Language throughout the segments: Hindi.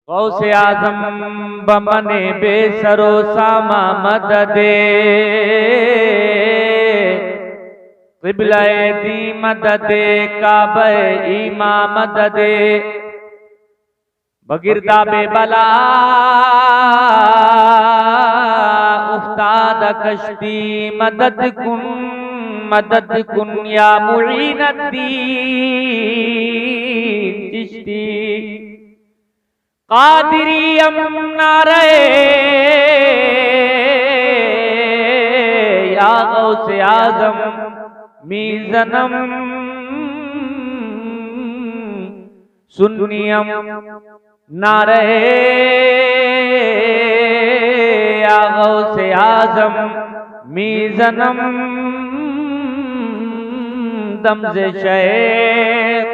गौसे आजम बमने बेसरो सामा मददे क़िबला-ए दी मददे काबा ईमा मददे बगिरदा बेबला उस्ताद कश्ती मदद कुन या मुईनुद्दीन चिश्ती कादिरियम नारे या गौसे आजम मीज़नम सुन्नियम नारे या गौसे आजम मीज़नम दमज़े शेख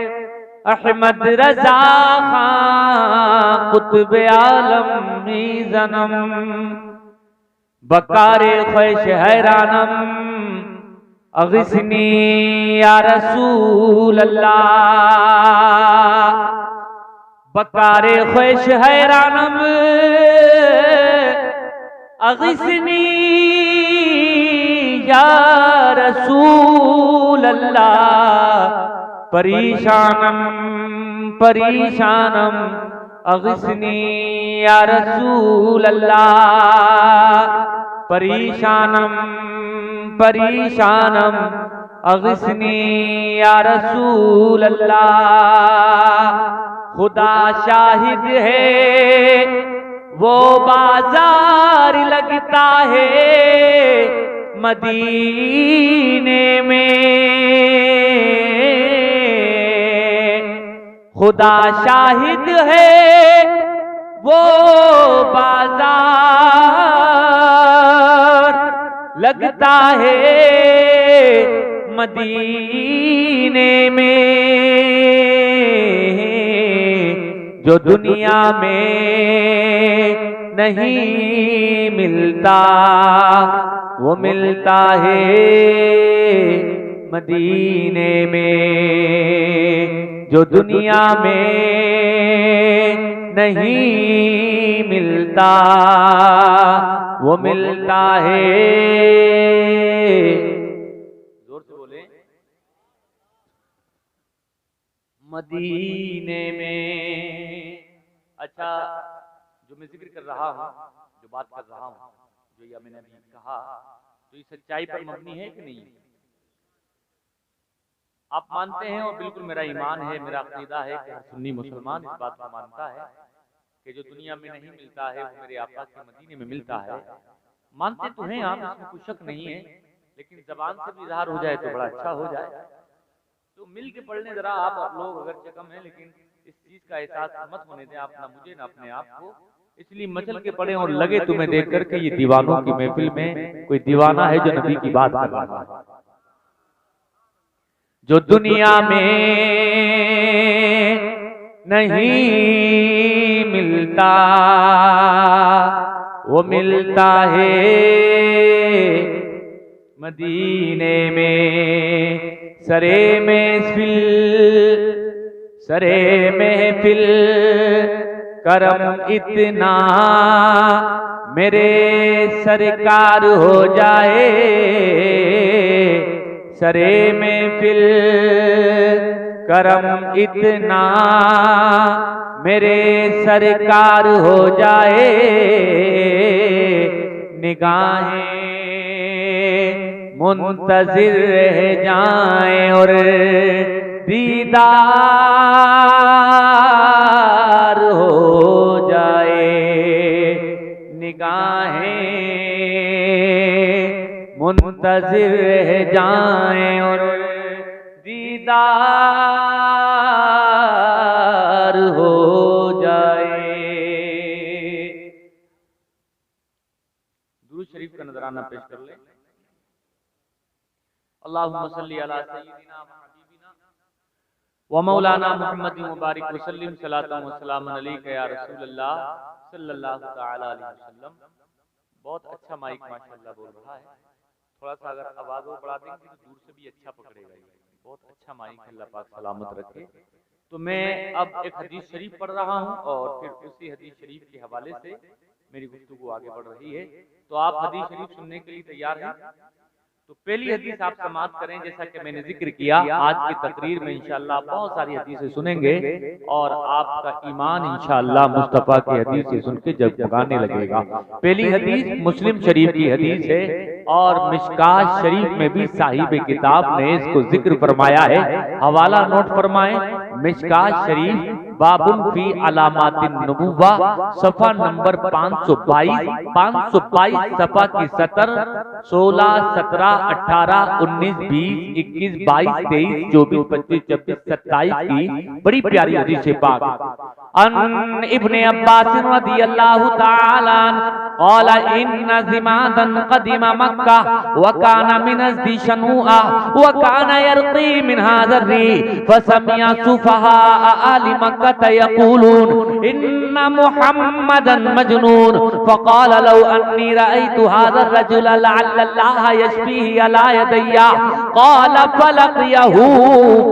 अहमद रज़ा खां कुतुब आलम मीज़नम बकारे ख्वैश हैरानम अग़िस्नी या रसूल अल्लाह बकारे ख्वैश हैरानम अग़िस्नी या रसूल अल्लाह परेशानम परेशानम अग़िस्नी या रसूल अल्लाह परेशानम परेशानम अग़िस्नी या रसूल अल्लाह खुदा शाहिद है वो बाजार लगता है मदीने में खुदा शाहिद है वो बाजार लगता है मदीने में जो दुनिया में नहीं मिलता वो मिलता है मदीने में जो दुनिया में नहीं मिलता वो मिलता है जोर से बोले मदीने में। अच्छा, जो मैं जिक्र कर रहा हूँ, जो बात कर रहा हूँ, जो ये मैंने अभी कहा, तो ये सच्चाई पर मबनी है कि नहीं? आप मानते हैं और बिल्कुल मेरा ईमान है, मेरा अकीदा है कि हर सुन्नी मुसलमान इस बात को मानता है कि जो दुनिया में नहीं मिलता है वो मेरे आका के मदीने में मिलता है। मानते तो हैं आप, इसमें कोई शक नहीं है, लेकिन जबान से भी इजहार हो जाए तो बड़ा अच्छा हो जाए। तो मिल के पढ़ने जरा आप लोग अगर कम है, लेकिन इस चीज का एहसास मत होने दें आप, ना मुझे ना अपने आप को। इसलिए मचल के पढ़े और लगे तुम्हें देख करके ये दीवानों की महफिल में कोई दीवाना है जो नबी की बात कर रहा है। जो दुनिया में नहीं मिलता वो मिलता है मदीने में। सरे महफिल करम इतना मेरे सरकार हो जाए। सरे महफिल करम इतना मेरे सरकार हो जाए। निगाहें मुंतज़िर रह जाएं और दीदार हो जाए। निगाहें मुंतज़िर रह जाएं और दीदार हो जाए। दुरूद शरीफ का नजराना पेश कर ले। अल्लाहुम्मा सल्ली अला सय्यिदिना व हबीबिना व मौलाना मुहम्मदिन मुबारक वसल्लम सलातन व सलामन अलैका या रसूलल्लाह सल्लल्लाहु तआला अलैहि वसल्लम। बहुत अच्छा माइक माशाल्लाह बोल रहा है। थोड़ा सा अगर आवाज वो बढ़ा देंगे तो दूर से भी अच्छा पकड़ेगा। ये बहुत अच्छा माइक है, अल्लाह पाक सलामत रखे। तो मैं अब एक हदीस शरीफ पढ़ रहा हूँ और फिर उसी हदीस शरीफ के हवाले से मेरी गुफ्तगू आगे बढ़ रही है। तो आप हदीस शरीफ सुनने के लिए तैयार हैं? तो पहली हदीस आप समाप्त करें। जैसा कि मैंने जिक्र किया, आज की तकरीर में इंशाअल्लाह बहुत सारी हदीसें सुनेंगे और आपका ईमान इंशाअल्लाह मुस्तफा की हदीस से सुन के जगमगाने लगेगा। पहली हदीस मुस्लिम शरीफ की हदीस है और मिशकात शरीफ में भी साहिब किताब ने इसको जिक्र फरमाया है। हवाला नोट फरमाएं, मिशकात शरीफ बाबुल फी अलामातिन नबुव्वा, सफा नंबर 522 सफा की 17, 16, 17, 18, 19, 20, 21, 22, 23, 24, 25, 26, 27 की बड़ी प्यारी हदीस है पाक। अन इब्ने अब्बास रज़ियल्लाहु ताला क़ाला इन्ना ज़िमादन क़दिमा मक्का व काना मिन अज़दी शनुआ व काना यरक़ी मिन हाज़र्री फसमिया सुफ़हा आलि मक्का यक़ूलून इन्ना मुहम्मदन मजनून फ़क़ाल लौ अन्नी रअयतु हाज़ा अर्रजुल लअल्लल्लाह यशफ़ीहि अला यदैया क़ाल फ़लक़ियहू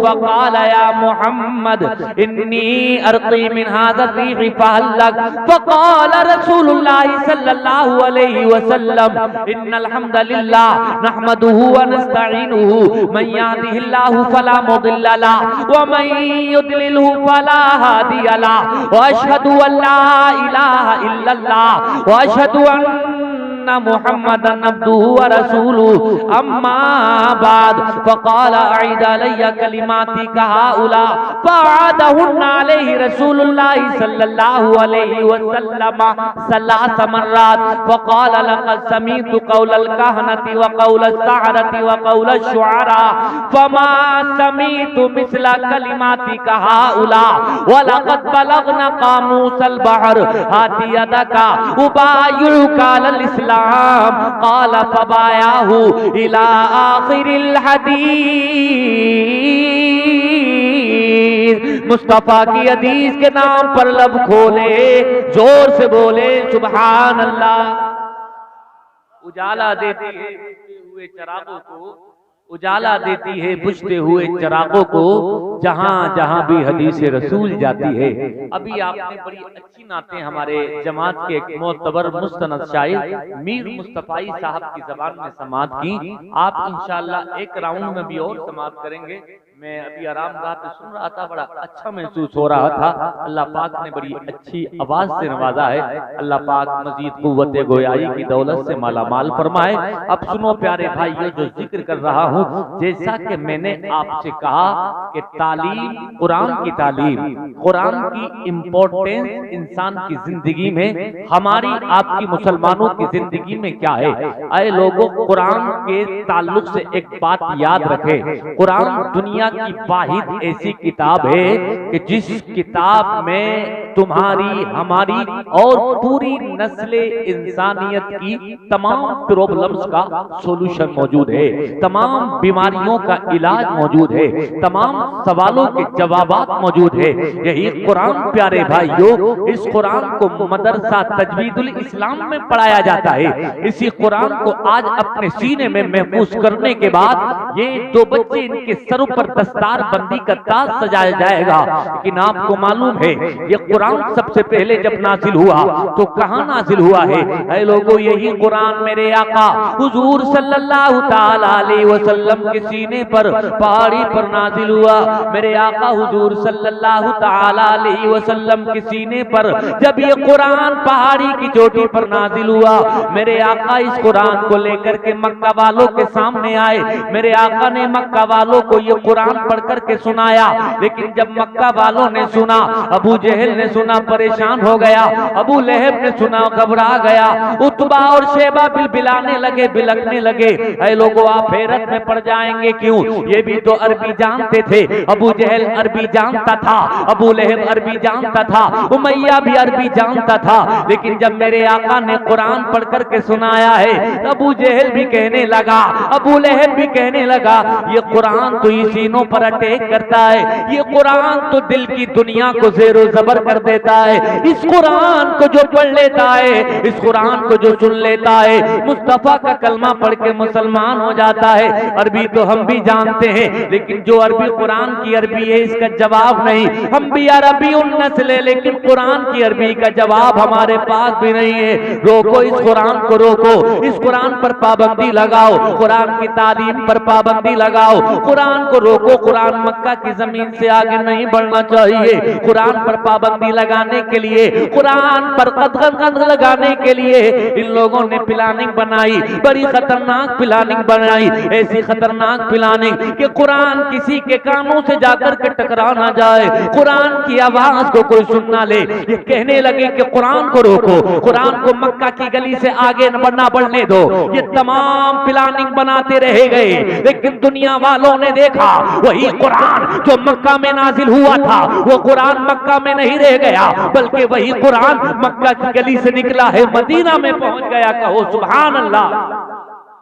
फ़क़ाल या मुहम्मद इन्नी अर्क़ी मिन हाज़ा अर्रीह फ़हल्लक फ़क़ाल रसूलुल्लाह सल्लल्लाहु अलैहि वसल्लम इन्नल हम्दलिल्लाह नहमदुहु व नस्तईनुहु मन यहदिहिल्लाहु फला मुदिल्ल लहु व मन युद्लिलहु फला हादिय लहु व अशहदु अल्ला इलाहा इल्लल्लाह व अशहदु अन्ना मुहम्मदन अब्दुहु व रसूलुहु अम्मा बाद फ़क़ाल अईद अलैया कलिमाती कहाउला फ़अदहुन्ना अलैहि रसूलुल्लाह सल्लल्लाहु अलैहि वसल्लम सलास मर्रात फ़क़ाल लक़द समीअतु क़ौलल कहनति व क़ौलस सहरति व क़ौलश शुअरा फ़मा समीअतु मिस्ला कलिमाती कहाउला व लक़द बलगना क़ामूसल बहर हाती यदका उबायुका अल इस्लाम क़ाल फ़बायाहु इला आखिरिल हदीस। मुस्तफा की हदीस के नाम पर लब खोले, जोर से बोले सुभान अल्लाह। उजाला देती है बुझते हुए चिरागों को, उजाला देती है बुझते हुए चिरागों को, जहां जहां भी हदीस रसूल जाती है। अभी आपने बड़ी अच्छी नातें हमारे जमात के एक मोतबर मुस्तनद शायर मीर मुस्तफाई साहब की जबान में समाअत की। आप इंशाअल्लाह एक राउंड में भी और समाअत करेंगे। मैं अभी आरामगाह पे सुन रहा था, बड़ा अच्छा महसूस हो रहा था। अल्लाह पाक ने बड़ी अच्छी आवाज से नवाजा है। अल्लाह पाक मजीद कुव्वत गोयाई की दौलत से माला माल फरमाए। अब सुनो प्यारे भाइयों, जो जिक्र कर रहा हूँ, जैसा कि मैंने आपसे कहा कि तालीम, कुरान की तालीम, कुरान की इम्पोर्टेंस इंसान की जिंदगी में, हमारी आपकी मुसलमानों की जिंदगी में क्या है। अय लोगों, कुरान के ताल्लुक से एक बात याद रखें, कुरान दुनिया की वाहिद ऐसी किताब है कि जिस किताब में तुम्हारी, हमारी और पूरी नस्ले इंसानियत की तमाम प्रॉब्लम्स का सॉल्यूशन मौजूद है, तमाम बीमारियों का इलाज मौजूद है, तमाम सवालों के जवाबात मौजूद है। यही कुरान प्यारे भाइयों, इस कुरान को मदरसा तजवीदुल इस्लाम में पढ़ाया जाता है। इसी कुरान को आज अपने सीने में महफूज करने के बाद ये दो बच्चे, इनके सरों पर दस्तार बंदी का ताज सजाया जाएगा। लेकिन आपको मालूम है ये कुरान सबसे पहले जब नाजिल हुआ तो कहां नाजिल हुआ है? ऐ लोगों, यही कुरान मेरे आका हुजूर सल्लल्लाहु ताला अलैहि वसल्लम के सीने पर, पहाड़ी पर नाजिल हुआ। मेरे आका हुजूर सल्लल्लाहु ताला अलैहि वसल्लम के सीने पर जब ये कुरान पहाड़ी की चोटी पर नाजिल हुआ, मेरे आका इस कुरान को लेकर के मक्का वालों के सामने आए। मेरे आका ने मक्का वालों को ये कुरान पढ़ करके सुनाया। लेकिन जब मक्का वालों ने सुना, अबू जहल ने सुना, परेशान हो गया। अबू लहब ने सुना, घबरा गया। उतबा और शेबा बिलबिलाने लगे, बिलकने लगे। ऐ लोगों, आप हैरत में पड़ जाएंगे। क्यों? ये भी तो अरबी जानते थे। अबू जहल अरबी जानता था, अबू लहब अरबी जानता था, उमैया भी अरबी जानता था। लेकिन जब मेरे आका ने कुरान पढ़ करके सुनाया है, अबू जहल भी कहने लगा, अबू लहब भी कहने लगा, ये कुरान तो इसी सीनों पर अटैक करता है। ये कुरान तो दिल की दुनिया को ज़ेरो ज़बर कर देता है। इस कुरान को जो पढ़ लेता है, इस कुरान को जो सुन लेता है, मुस्तफा का कलमा पढ़ के मुसलमान हो जाता है। अरबी तो हम भी जानते हैं, लेकिन जो अरबी कुरान की अरबी है इसका जवाब नहीं। हम भी अरबी उन नस्ल है, लेकिन कुरान की अरबी का जवाब हमारे पास भी नहीं है। रोको इस कुरान को, रोको इस कुरान पर पाबंदी लगाओ, कुरान की तालीम पर पाबंदी लगाओ, कुरान को रोको। कुरान मक्का की जमीन से आगे नहीं बढ़ना चाहिए। कुरान पर पाबंदी लगाने के लिए, कुरान पर कदम लगाने के लिए इन लोगों ने प्लानिंग बनाई, बड़ी खतरनाक प्लानिंग बनाई। ऐसी खतरनाक प्लानिंग कि कुरान किसी के कानों से जाकर के टकरा ना जाए, कुरान की आवाज को कोई सुन ना ले। ये कहने लगे कि कुरान को रोको, कुरान को मक्का की गली से आगे न बढ़ने दो। ये तमाम प्लानिंग बनाते रह गए, लेकिन दुनिया वालों ने देखा वही कुरान जो मक्का में नाजिल हुआ था, वो कुरान मक्का में नहीं रह गया, बल्कि वही कुरान मक्का की गली से निकला है, मदीना में पहुंच गया। कहो सुभान अल्लाह।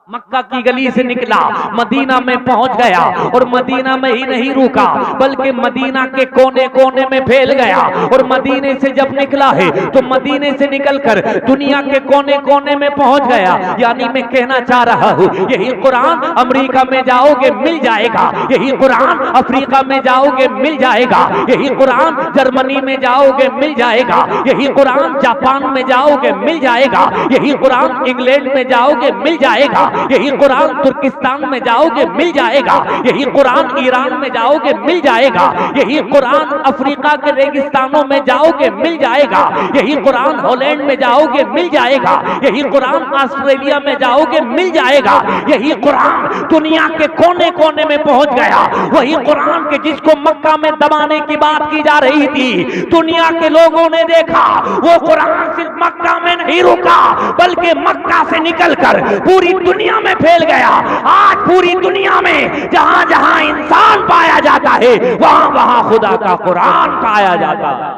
मक्का की गली से निकला, मदीना में पहुंच गया, और मदीना में ही नहीं रुका, बल्कि मदीना के कोने कोने में फैल गया। और मदीने से जब निकला है तो मदीने से निकलकर दुनिया के कोने कोने में पहुंच गया। यानी मैं कहना चाह रहा हूँ, यही कुरान अमेरिका में जाओगे मिल जाएगा, यही कुरान अफ्रीका में जाओगे मिल जाएगा, यही कुरान जर्मनी में जाओगे मिल जाएगा, यही कुरान जापान में जाओगे मिल जाएगा, यही कुरान इंग्लैंड में जाओगे मिल जाएगा, यही कुरान तुर्किस्तान में जाओगे मिल जाएगा, यही कुरान ईरान में जाओगे मिल जाएगा, यही कुरान अफ्रीका के रेगिस्तानों में जाओगे मिल जाएगा, यही कुरान हॉलैंड में जाओगे मिल जाएगा, यही कुरान ऑस्ट्रेलिया में जाओगे मिल जाएगा, यही कुरान दुनिया के कोने कोने में पहुंच गया। वही कुरान के जिसको मक्का में दबाने की बात की जा रही थी, दुनिया के लोगों ने देखा वो कुरान सिर्फ मक्का में नहीं रुका, बल्कि मक्का से निकलकर पूरी दुनिया में फैल गया। आज पूरी दुनिया में जहां जहां इंसान पाया जाता है, वहां वहां खुदा का कुरान पाया जाता है,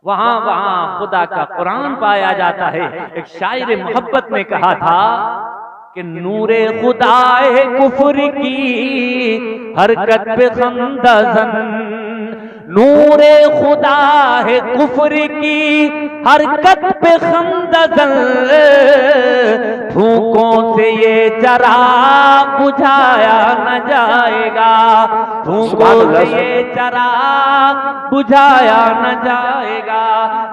वहां वहां खुदा का कुरान पाया जाता है। एक शायर मोहब्बत ने कहा था कि नूरे खुदा है कुफ्र की हरकत पे खंदजन, नूरे खुदा है कुफ्र की हरकत पे खंदजन, फूकों से ये चराग बुझाया न जाएगा, फूकों से ये चराग बुझाया न जाएगा।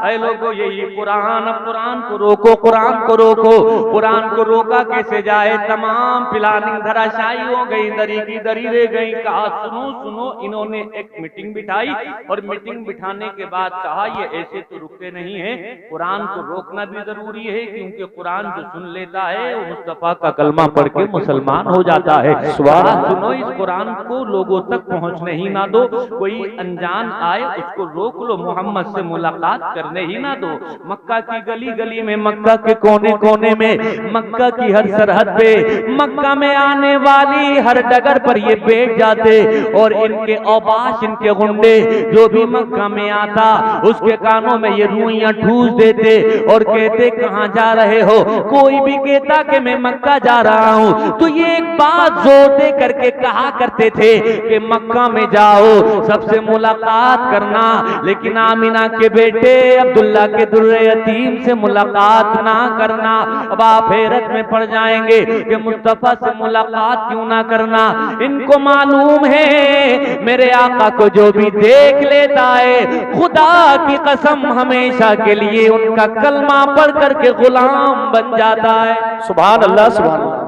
ऐ लोगों, यही कुरान, कुरान को रोको, कुरान को रोको। कुरान को रोका कैसे जाए? तमाम प्लानिंग धराशायी हो गई, दरी की दरी रह गई। कहा सुनो सुनो, इन्होंने एक मीटिंग बिठाई, और मीटिंग बिठाने के बाद कहा ये ऐसे तो रुकते नहीं है, कुरान को रोकना भी जरूरी है, क्योंकि कुरान जो सुन लेता है वो मुस्तफा का कलमा पढ़ के मुसलमान हो जाता है। सुनो, इस कुरान को लोगों तक पहुंचने ही ना दो। कोई अनजान आए उसको रोक लो, मोहम्मद से मुलाकात करने ही ना दो। मक्का की गली गली में, मक्का के कोने कोने में, मक्का की हर सरहद पे, मक्का में आने वाली हर डगर पर ये बैठ जाते, और इनके औबाश, इनके गुंडे जो भी मक्का में आता उसके कानों में ये रुइयां ठूस देते और कहते कहां जा रहे हो? कोई भी कहता कि मैं मक्का जा रहा हूं, तो ये एक बात जोर दे करके कहा करते थे कि मक्का में जाओ, सबसे मुलाकात करना, लेकिन आमिना के बेटे अब्दुल्ला के दुर्रे यतीम से मुलाकात ना करना। अब आप हैरत में पड़ जाएंगे कि मुस्तफा से मुलाकात क्यों ना करना। इनको मालूम है मेरे आका को जो भी देख लेता है, खुदा की कसम हमेशा के लिए उनका कलमा पढ़ करके गुलाम बन जाता है। सुभान अल्लाह, सुभान अल्लाह।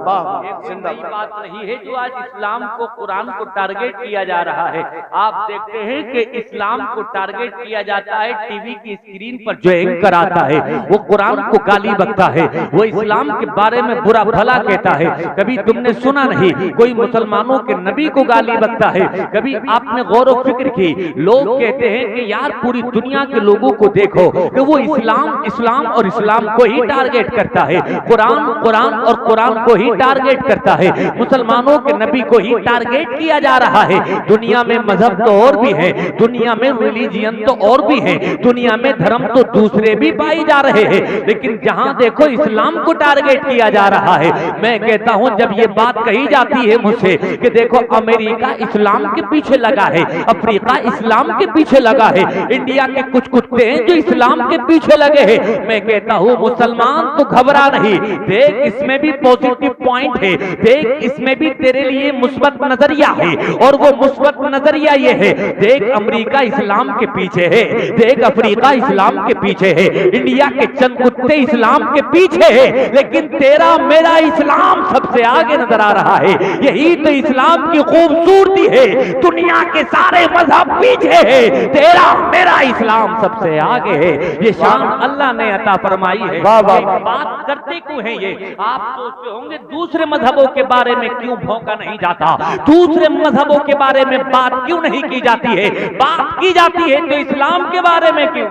नई बात नहीं है जो आज इस्लाम को, कुरान को टारगेट किया जा रहा है। आप देखते हैं कि इस्लाम को टारगेट किया जाता है, टीवी की स्क्रीन पर जो एंकर आता है वो कुरान को गाली बकता है, वो इस्लाम के बारे में बुरा भला कहता है। कभी तुमने सुना नहीं कोई मुसलमानों के नबी को गाली बकता है? कभी आपने गौर व फिक्र की? लोग कहते हैं कि यार पूरी दुनिया के लोगों को देखो कि वो इस्लाम, इस्लाम और इस्लाम को ही टारगेट करता है, कुरान, कुरान और कुरान को ही टारगेट करता है, मुसलमानों के नबी को ही टारगेट किया जा रहा है। दुनिया में मजहब तो और भी है, दुनिया में रिलीजियन तो और भी है, दुनिया में धर्म तो दूसरे भी पाए जा रहे हैं, लेकिन जहां देखो इस्लाम को टारगेट किया जा रहा है। मैं कहता हूं जब ये बात कही जाती है मुझसे कि देखो अमेरिका इस्लाम के पीछे लगा है, अफ्रीका इस्लाम के पीछे लगा है, इंडिया के कुछ कुत्ते हैं जो इस्लाम के पीछे लगे हैं, मैं कहता हूं मुसलमान तो घबरा नहीं, देख इसमें भी पॉजिटिव पॉइंट है, देख इसमें भी तेरे लिए मुस्बत नजरिया है, और वो मुस्बत नजरिया ये है, देख अमेरिका इस्लाम के पीछे है, देख अफ्रीका इस्लाम के पीछे है, इंडिया के चंद कुत्ते इस्लाम के पीछे है, लेकिन तेरा मेरा इस्लाम सबसे आगे नजर आ रहा है। यही तो इस्लाम की खूबसूरती है, दुनिया के सारे मजहब पीछे है, तेरा मेरा इस्लाम सबसे आगे है। ये शान अल्लाह ने अता फरमाई है। बात करते क्यों है ये? आप सोचते होंगे दूसरे मजहबों के बारे में क्यों भौंका नहीं जाता, दूसरे मजहबों के बारे में बात क्यों नहीं की जाती है, बात की जाती है तो इस्लाम के बारे में क्यों?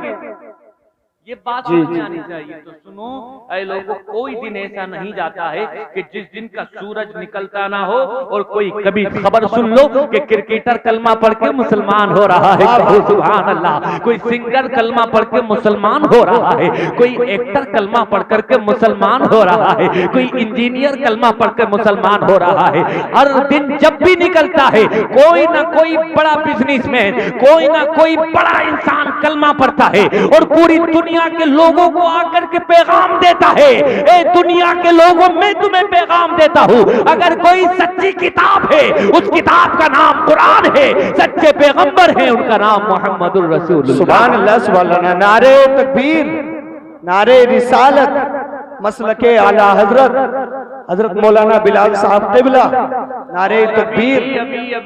ये बात समझ आनी चाहिए। तो सुनो ऐ लोगों, कोई दिन ऐसा नहीं जाता है कि जिस दिन का सूरज निकलता ना हो और कोई कभी खबर सुन लो कि क्रिकेटर कलमा पढ़ के मुसलमान हो रहा है, सुभान अल्लाह, कोई सिंगर कलमा पढ़ के मुसलमान हो रहा है, कोई एक्टर कलमा पढ़ करके मुसलमान हो रहा है, कोई इंजीनियर कलमा पढ़ के मुसलमान हो रहा है। हर दिन जब भी निकलता है कोई ना कोई बड़ा बिजनेसमैन, कोई ना कोई बड़ा इंसान कलमा पढ़ता है और पूरी दुनिया के लोगों को आकर के पैगाम देता है। ए दुनिया के लोगों, मैं तुम्हें पैगाम देता हूं, अगर कोई सच्ची किताब है उस किताब का नाम कुरान है, सच्चे पैगंबर है उनका नाम मोहम्मदुर रसूलुल्लाह। सुभान अल्लाह, सुभान अल्लाह। नारे तकबीर, नारे रिसालत, मसलके आला हजरत मौलाना बिलाल साहब क़िबला, नारे तकबीर,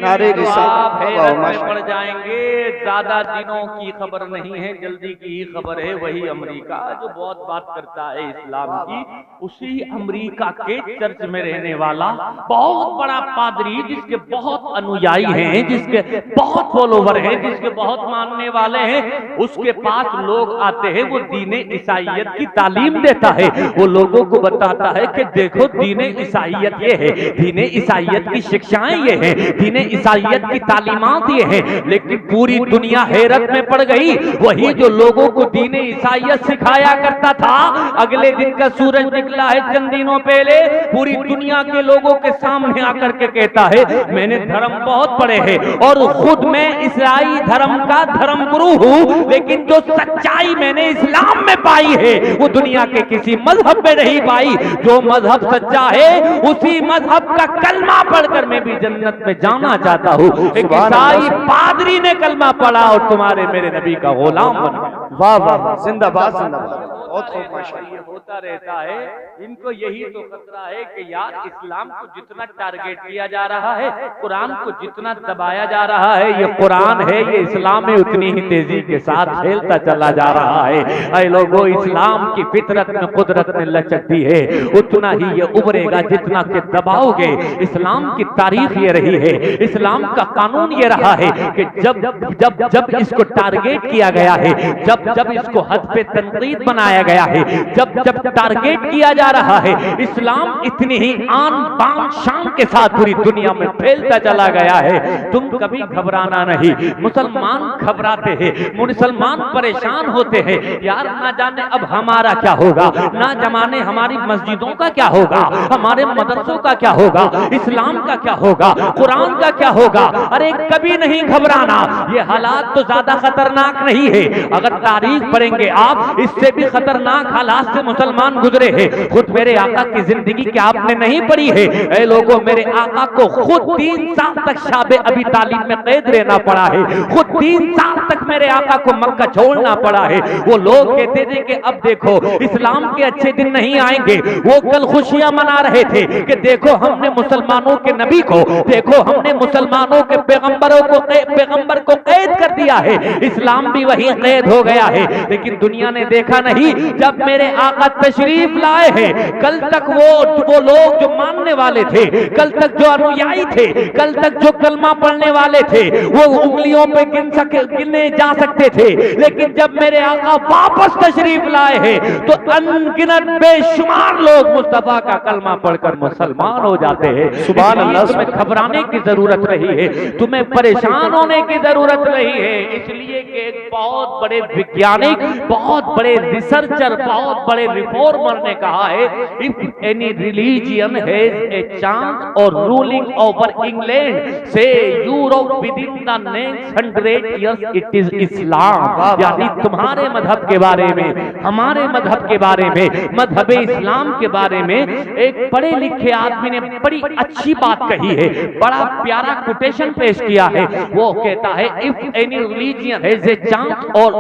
नारे रिसालत पड़ जाएंगे। ज्यादा दिनों की खबर नहीं है, जल्दी की ही खबर है। वही अमेरिका जो बहुत बात करता है इस्लाम की, उसी अमेरिका के चर्च में रहने वाला बहुत बड़ा पादरी, जिसके बहुत अनुयायी हैं, जिसके बहुत फॉलोवर हैं, जिसके बहुत मानने वाले हैं, उसके पास लोग आते हैं। वो दीने ईसाइयत की तालीम देता है, वो लोगों को बताता है कि देखो दीने ईसाइयत ये है, दीने ईसाइयत की शिक्षाएं ये हैं, दीने ईसाइयत की तालीमात ये हैं। लेकिन पूरी दुनिया हैरत में पड़ गई। वही जो लोगों को दीने ईसाइयत सिखाया करता था, अगले दिन का सूरज निकला है चंद दिनों पहले, पूरी दुनिया के लोगों के सामने आकर के कहता है मैंने धर्म बहुत पढ़े हैं और खुद मैं ईसाई धर्म का धर्म गुरु हूं, लेकिन जो सच्चाई मैंने इस्लाम में पाई है वो दुनिया के किसी मजहब में नहीं पाई। जो मजहब सच्चा है उसी मजहब का कलमा पढ़कर मैं भी जन्नत में जाना चाहता हूँ। एक ईसाई पादरी ने कलमा पढ़ा और तुम्हारे मेरे नबी का गुलाम बना। वाह वाह, जिंदाबाद जिंदाबाद। बहुत खूब, ये होता रहता है। इनको यही तो खतरा है कि यार इस्लाम को जितना टारगेट किया जा रहा है, कुरान को जितना दबाया जा रहा है, ये कुरान है, ये इस्लाम में उतनी ही तेजी के साथ फैलता चला जा रहा है। ऐ लोगों, इस्लाम की फितरत में कुदरत ने लचक दी है, उतना ही ये उभरेगा जितना के दबाओगे। इस्लाम की तारीख ये रही है, इस्लाम का कानून ये रहा है कि जब जब जब इसको टारगेट किया गया है, जब जब इसको हद पे तनकीद बनाया गया है, जब जब टारगेट किया जा रहा है, इस्लाम इतनी ही आन बान शान के साथ पूरी दुनिया में फैलता चला गया है। तुम कभी घबराना नहीं। मुसलमान घबराते हैं, मुसलमान परेशान होते हैं, यार ना जाने अब हमारा क्या होगा, ना जमाने हमारी मस्जिदों का क्या होगा, हमारे मदरसों का क्या होगा, इस्लाम का क्या होगा, कुरान का क्या होगा। अरे कभी नहीं घबराना, ये हालात तो ज्यादा खतरनाक नहीं है। अगर तारीख पढ़ेंगे आप, इससे भी खतरनाक हालात से मुसलमान गुजरे हैं। खुद मेरे आका की जिंदगी क्या आपने नहीं पढ़ी है? ऐ लोगों, मेरे आका को खुद 3 साल तक शाबे अबी तालिब में कैद रहना पड़ा है, खुद 3 साल तक मेरे आका को मक्का छोड़ना पड़ा है। वो लोग कहते थे कि अब देखो इस्लाम के अच्छे दिन नहीं आएंगे। वो कल खुशियां मना रहे थे कि देखो हमने मुसलमानों के नबी को, देखो हमने मुसलमानों के पैगंबर को कैद कर दिया है, इस्लाम भी वही कैद हो गया है। लेकिन दुनिया ने देखा नहीं जब मेरे आका तशरीफ लाए हैं। कल तक वो लोग जो मानने वाले थे, कल तक जो अनुयायी थे, कल तक जो कलमा पढ़ने वाले थे, वो उंगलियों पे गिने जा सकते थे। लेकिन जब मेरे आका वापस तशरीफ लाए हैं तो अनगिनत बेशुमार लोग मुस्तफा का कलमा पढ़कर मुसलमान हो जाते हैं। सुभान अल्लाह। तुम्हें घबराने की जरूरत नहीं है, तुम्हें परेशान होने की जरूरत नहीं है, इसलिए कि एक बहुत बड़े वैज्ञानिक, बहुत बड़े रिसर्चर, बहुत बड़े रिफॉर्मर ने कहा है, if any religion has a chance और रूलिंग ओवर इंग्लैंड से Europe with in the next 100 years it is इस्लाम। यानी तुम्हारे मजहब के बारे में, हमारे मजहब के बारे में, मजहब इस्लाम के बारे में एक पढ़े लिखे आदमी ने बड़ी अच्छी बात कही है, बड़ा प्यारा कोटेशन पेश किया है। वो कहता है, if any religion has a chance और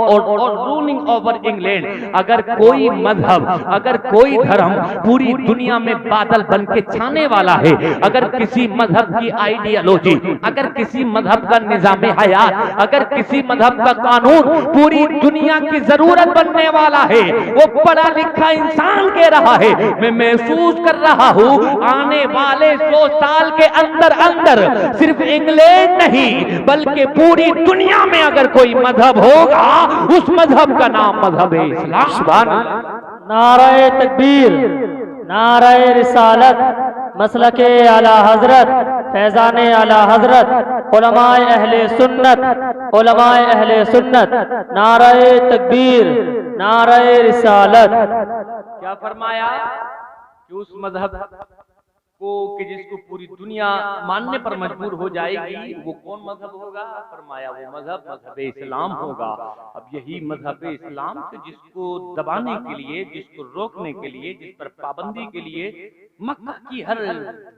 रूलिंग ओवर इंग्लैंड, अगर कोई मजहब, अगर कोई धर्म पूरी दुनिया में बादल बन के छाने वाला है, अगर किसी मजहब की आइडियोलॉजी, अगर किसी मजहब का निजाम हयात, अगर किसी मजहब का कानून पूरी दुनिया की जरूरत बनने वाला है, वो पढ़ा लिखा इंसान कह रहा है, मैं महसूस कर रहा हूं आने वाले 100 साल के अंदर अंदर सिर्फ इंग्लैंड नहीं बल्कि पूरी दुनिया में अगर कोई मजहब होगा, उस मजहब का नाम मजहब इस्लाम। सुभान अल्लाह। नाराए तकबीर, नाराए रिसालत, मसलके आला हजरत, फैजाने आला हजरत, उलमाए अहले सुन्नत, उलमाए अहले सुन्नत, नाराए तकबीर, नाराए रिसालत। क्या फरमाया कि उस मजहब को कि जिसको पूरी दुनिया मानने पर मजबूर हो जाएगी, वो कौन मजहब होगा? फरमाया वो मजहब इस्लाम होगा। अब यही मजहब इस्लाम के जिसको दबाने के लिए, जिसको रोकने के लिए, जिस पर पाबंदी के लिए मक्का की हर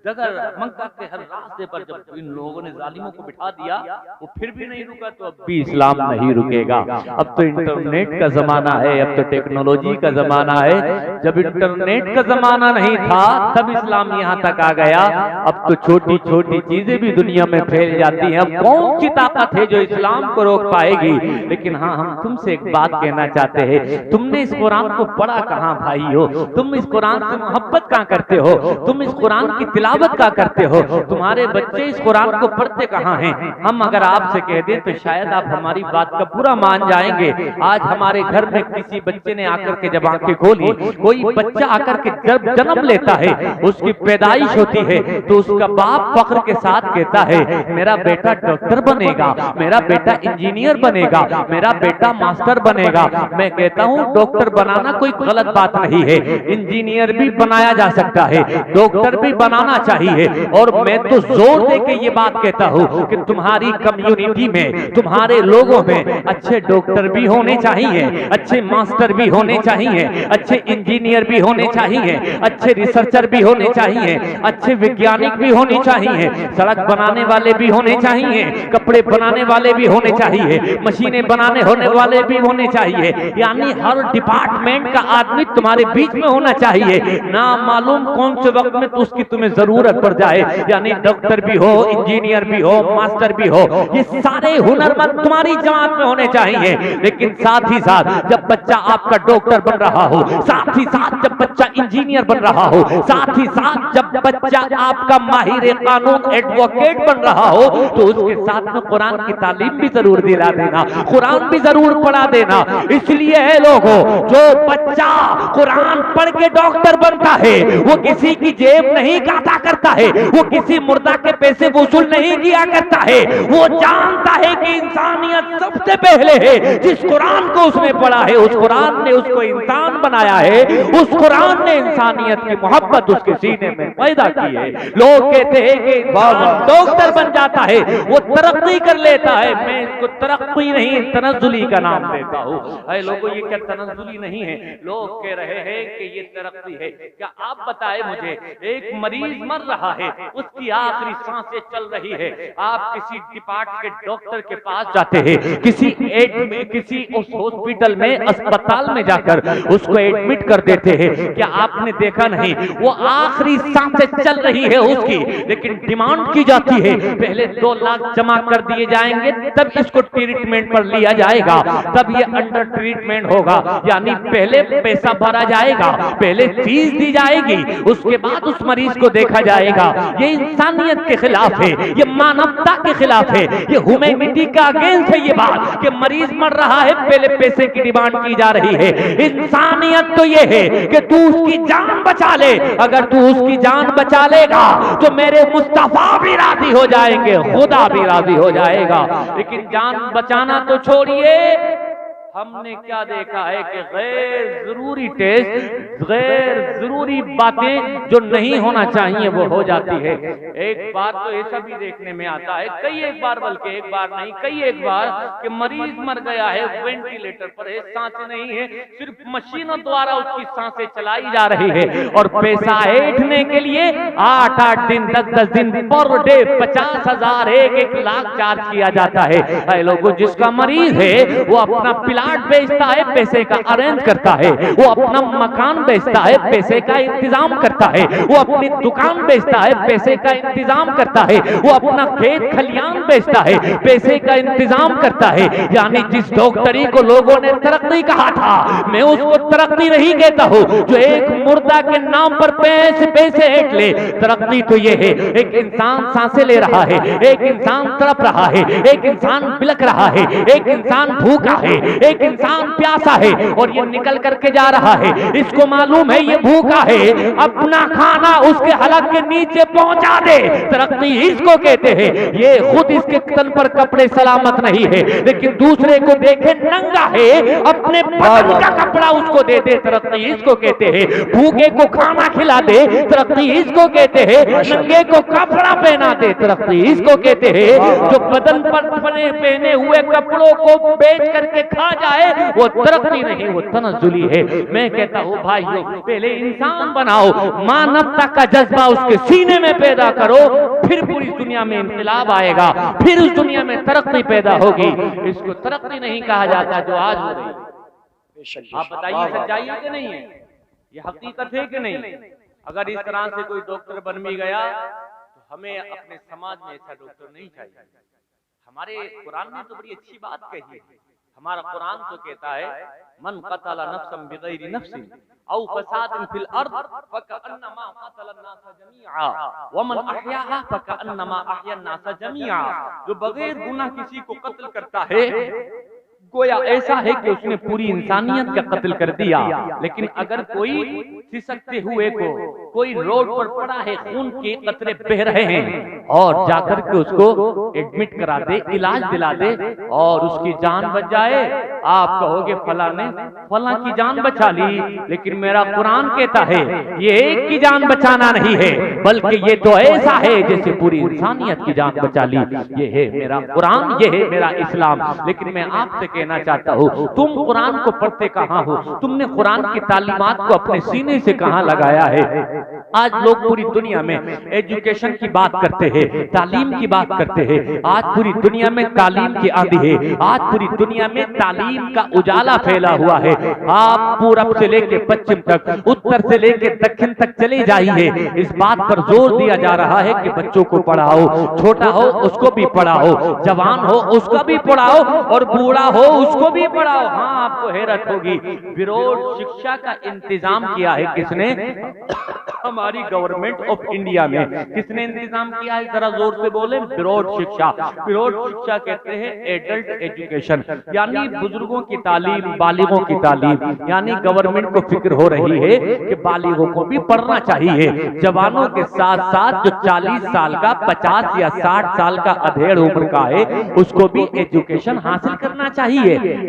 जगह, मक्का के हर रास्ते पर जब इन लोगों ने जालिमों को बिठा दिया, वो फिर भी नहीं रुका, तो अब भी इस्लाम नहीं रुकेगा। अब तो इंटरनेट का जमाना है, अब तो टेक्नोलॉजी का जमाना है। जब इंटरनेट का जमाना नहीं था तब इस्लाम यहाँ तक आ गया। अब तो छोटी छोटी चीजें भी दुनिया में फैल जाती हैं। अब कौन सी ताकत है जो इस्लाम को रोक पाएगी? लेकिन हाँ, हम तुमसे एक बात कहना चाहते हैं, तुमने इस कुरान को पढ़ा कहाँ भाई हो? तुम इस कुरान से मोहब्बत कहाँ करते हो? तुम इस कुरान की तिलावत कहाँ करते हो? तुम्हारे बच्चे इस कुरान को पढ़ते कहाँ हैं? हम अगर आपसे कह दें तो शायद आप हमारी बात का पूरा मान जाएंगे। आज हमारे घर में किसी बच्चे ने आकर के जब आंखें खोली, कोई बच्चा आकर के जब जन्म लेता है, उसकी पैदाइश होती है, तो उसका बाप फख्र के साथ कहता है, मेरा बेटा डॉक्टर बनेगा, मेरा बेटा इंजीनियर बनेगा, मेरा बेटा मास्टर बनेगा। मैं कहता हूँ डॉक्टर बनाना कोई गलत बात नहीं है, इंजीनियर भी बनाया जा सकता है, डॉक्टर भी बनाना चाहिए। और मैं तो जोर दे के ये बात कहता हूँ कि तुम्हारी कम्युनिटी में, तुम्हारे लोगों में अच्छे डॉक्टर भी होने चाहिए, अच्छे मास्टर भी होने चाहिए, अच्छे इंजीनियर भी होने चाहिए, अच्छे रिसर्चर भी होने चाहिए, अच्छे वैज्ञानिक भी होने चाहिए, सड़क बनाने वाले भी होने चाहिए, कपड़े बनाने वाले भी होने चाहिए, मशीनें बनाने होने वाले भी होने चाहिए। यानी हर डिपार्टमेंट का आदमी तुम्हारे बीच में होना चाहिए। ना मालूम कौन से वक्त में तो उसकी तुम्हें जरूरत पड़ जाए। यानी डॉक्टर भी हो, इंजीनियर भी हो, मास्टर भी हो, ये सारे हुनरमंद तुम्हारी जमात में होने चाहिए। लेकिन साथ ही साथ जब बच्चा आपका डॉक्टर बन रहा हो, साथ ही साथ जब बच्चा इंजीनियर बन रहा हो, साथ ही साथ जब बच्चा आपका माहिर कानून एडवोकेट बन रहा हो, तो उसके साथ में कुरान की तालीम भी जरूर दिला देना, कुरान भी जरूर पढ़ा देना। इसलिए है लोगों, जो बच्चा कुरान पढ़ के डॉक्टर बनता है वो किसी की जेब नहीं काटा करता है, वो किसी मुर्दा के पैसे वसूल नहीं किया करता है। वो जानता है कि इंसानियत सबसे पहले है। जिस कुरान को उसने पढ़ा है, उस कुरान ने उसको इंसान बनाया है, उस कुरान ने इंसानियत की मोहब्बत उसके सीने में पैदा की है। लोग कहते हैं कि डॉक्टर बन जाता है, वो तरक्की कर लेता है। मैं इसको तरक्की नहीं, तनज़्ज़ुली का नाम देता हूँ। लोगों, ये क्या तनज़्ज़ुली नहीं है? लोग कह रहे हैं कि ये तरक्की है। क्या आप बताएं मुझे, एक मरीज मर रहा है, उसकी आखिरी सांसें चल रही है, आप किसी डिपार्टमेंट के डॉक्टर के पास जाते हैं, किसी उस हॉस्पिटल में, अस्पताल में जाकर उसको एडमिट कर देते हैं। क्या आपने देखा नहीं, वो आखिरी सांसें चल रही है उसकी, लेकिन डिमांड की जाती है पहले 2 लाख जमा कर दिए जाएंगे, तब इसको ट्रीटमेंट पर लिया जाएगा, तब ये अंडर ट्रीटमेंट होगा। यानी पहले पैसा भरा जाएगा, पहले फीस दी जाएगी, उसके बाद उस मरीज को देखा जाएगा। ये इंसानियत के खिलाफ है, ये मानवता के खिलाफ है, ये ह्यूमैनिटी का अगेंस्ट है ये बात कि मरीज मर रहा है, पहले पैसे की डिमांड की जा रही है। इंसानियत तो ये है कि तू उसकी जान बचा ले, अगर तू उसकी जान बचा लेगा तो मेरे मुस्तफा भी राजी हो जाएंगे, खुदा भी राजी हो जाएगा। लेकिन जान बचाना तो छोड़िए, हमने क्या देखा है कि गैर जरूरी टेस्ट, गैर जरूरी बातें जो नहीं होना चाहिए वो हो जाती है। एक बार तो ऐसा भी देखने में आता है, कई एक बार, बल्कि एक बार नहीं कई एक बार, कि मरीज मर गया है, वेंटिलेटर पर है, सांसें नहीं है, सिर्फ मशीनों द्वारा उसकी सांसें चलाई जा रही है, और पैसा ऐंठने के लिए 8-8 दिन 10-10 दिन पर डे 50,000 1 लाख चार्ज किया जाता है। लोगों, जिसका मरीज है वो अपना प्लाट बेचता है, पैसे का अरेंज करता है, वो अपना मकान बेचता है, पैसे का इंतजाम करता है, वो अपनी दुकान बेचता है, पैसे का इंतजाम करता है, वो अपना खेत खलियान बेचता है, पैसे का इंतजाम करता है। यानी जिस डॉक्टरी को लोगों ने तरक्की कहा था, मैं उसको तरक्की नहीं कहता हूँ, जो एक मुर्दा के नाम पर पैसे ऐंठ ले। तरक्की तो ये है, एक इंसान सांसें ले रहा है, एक इंसान तड़प रहा है, एक इंसान बिलख रहा है, एक इंसान भूखा है, एक इंसान प्यासा है और ये निकल करके जा रहा है, इसको मालूम है ये भूखा है, अपना खाना उसके हलक के नीचे पहुंचा दे, तरक्की इसको कहते हैं। ये खुद इसके तन पर कपड़े सलामत नहीं है, लेकिन दूसरे को देखे नंगा है, अपने बदन का कपड़ा उसको दे दे, तरक्की इसको कहते हैं। भूखे को खाना खिला दे, तरक्की इसको कहते हैं। नंगे को कपड़ा पहना दे, तरक्की इसको कहते हैं। जो बदन पर पहने हुए कपड़ों को बेच करके खा जाए वो तरक्की नहीं, वो तनज़्ज़ुली है। मैं कहता हूँ भाइयों, पहले इंसान बनाओ, मानवता का जज्बा उसके सीने में पैदा करो, फिर पूरी दुनिया में इंकलाब आएगा, फिर उस दुनिया में तरक्की पैदा होगी। इसको तरक्की नहीं कहा जाता जो आज हो रही है। आप बताइए, सच्चाई है कि नहीं है, ये हकीकत है कि नहीं? अगर इस तरह से कोई डॉक्टर बन भी गया तो हमें अपने समाज में ऐसा डॉक्टर नहीं चाहिए। हमारे कुरान ने तो बड़ी अच्छी बात कही है। हमारा कुरान तो कहता है, मन क़तला नफ्सन बिग़ैरि नफ्सिन औ फ़सादिन फिल अर्द फ़कअन्नमा क़तला अन्नास जमीआ व मन अहयाहा फ़कअन्नमा अहया अन्नास जमीआ। जो बगैर गुनाह किसी को कत्ल करता है, गोया ऐसा है कि उसने पूरी इंसानियत का कत्ल कर दिया। लेकिन अगर कोई सिसकते हुए को कोई रोड पर पड़ा है, खून के कतरे बह रहे हैं, और जाकर के उसको एडमिट करा दे, इलाज दिला दे और उसकी जान बच जाए, आप कहोगे फला ने फला की जान बचा ली। लेकिन मेरा कुरान कहता है ये एक की जान बचाना नहीं है, बल्कि ये तो ऐसा है जैसे पूरी इंसानियत की जान बचा ली। ये है मेरा कुरान, ये है मेरा इस्लाम। लेकिन मैं आपसे कहना चाहता हूँ, तुम कुरान को पढ़ते कहाँ हो? तुमने कुरान की तालीमात को अपने सीने से कहाँ लगाया है? आज लोग पूरी दुनिया में एजुकेशन की बात करते हैं, तालीम की बात करते हैं। आज पूरी दुनिया में तालीम की आंधी है, आज पूरी दुनिया में तालीम का उजाला फैला हुआ है। आप पूरब से लेके पश्चिम तक, उत्तर से लेके दक्षिण तक चले जाइए, इस बात पर जोर दिया जा रहा है कि बच्चों को पढ़ाओ, छोटा हो उसको भी पढ़ाओ, जवान हो उसको भी पढ़ाओ और बूढ़ा हो उसको भी पढ़ाओ। हाँ, आपको हैरत होगी, विरोध शिक्षा का इंतजाम किया है किसने? हमारी गवर्नमेंट ऑफ इंडिया में किसने इंतजाम किया है? जरा जोर से बोले। विरोध शिक्षा। विरोध शिक्षा कहते हैं एडल्ट एजुकेशन, यानी बुजुर्गों की तालीम, बालिगों की तालीम। यानी गवर्नमेंट को फिक्र हो रही है कि बालिगों को भी पढ़ना चाहिए, जवानों के साथ साथ जो 40 साल का, 50 या 60 साल का अधेड़ उम्र का है उसको भी एजुकेशन हासिल करना चाहिए।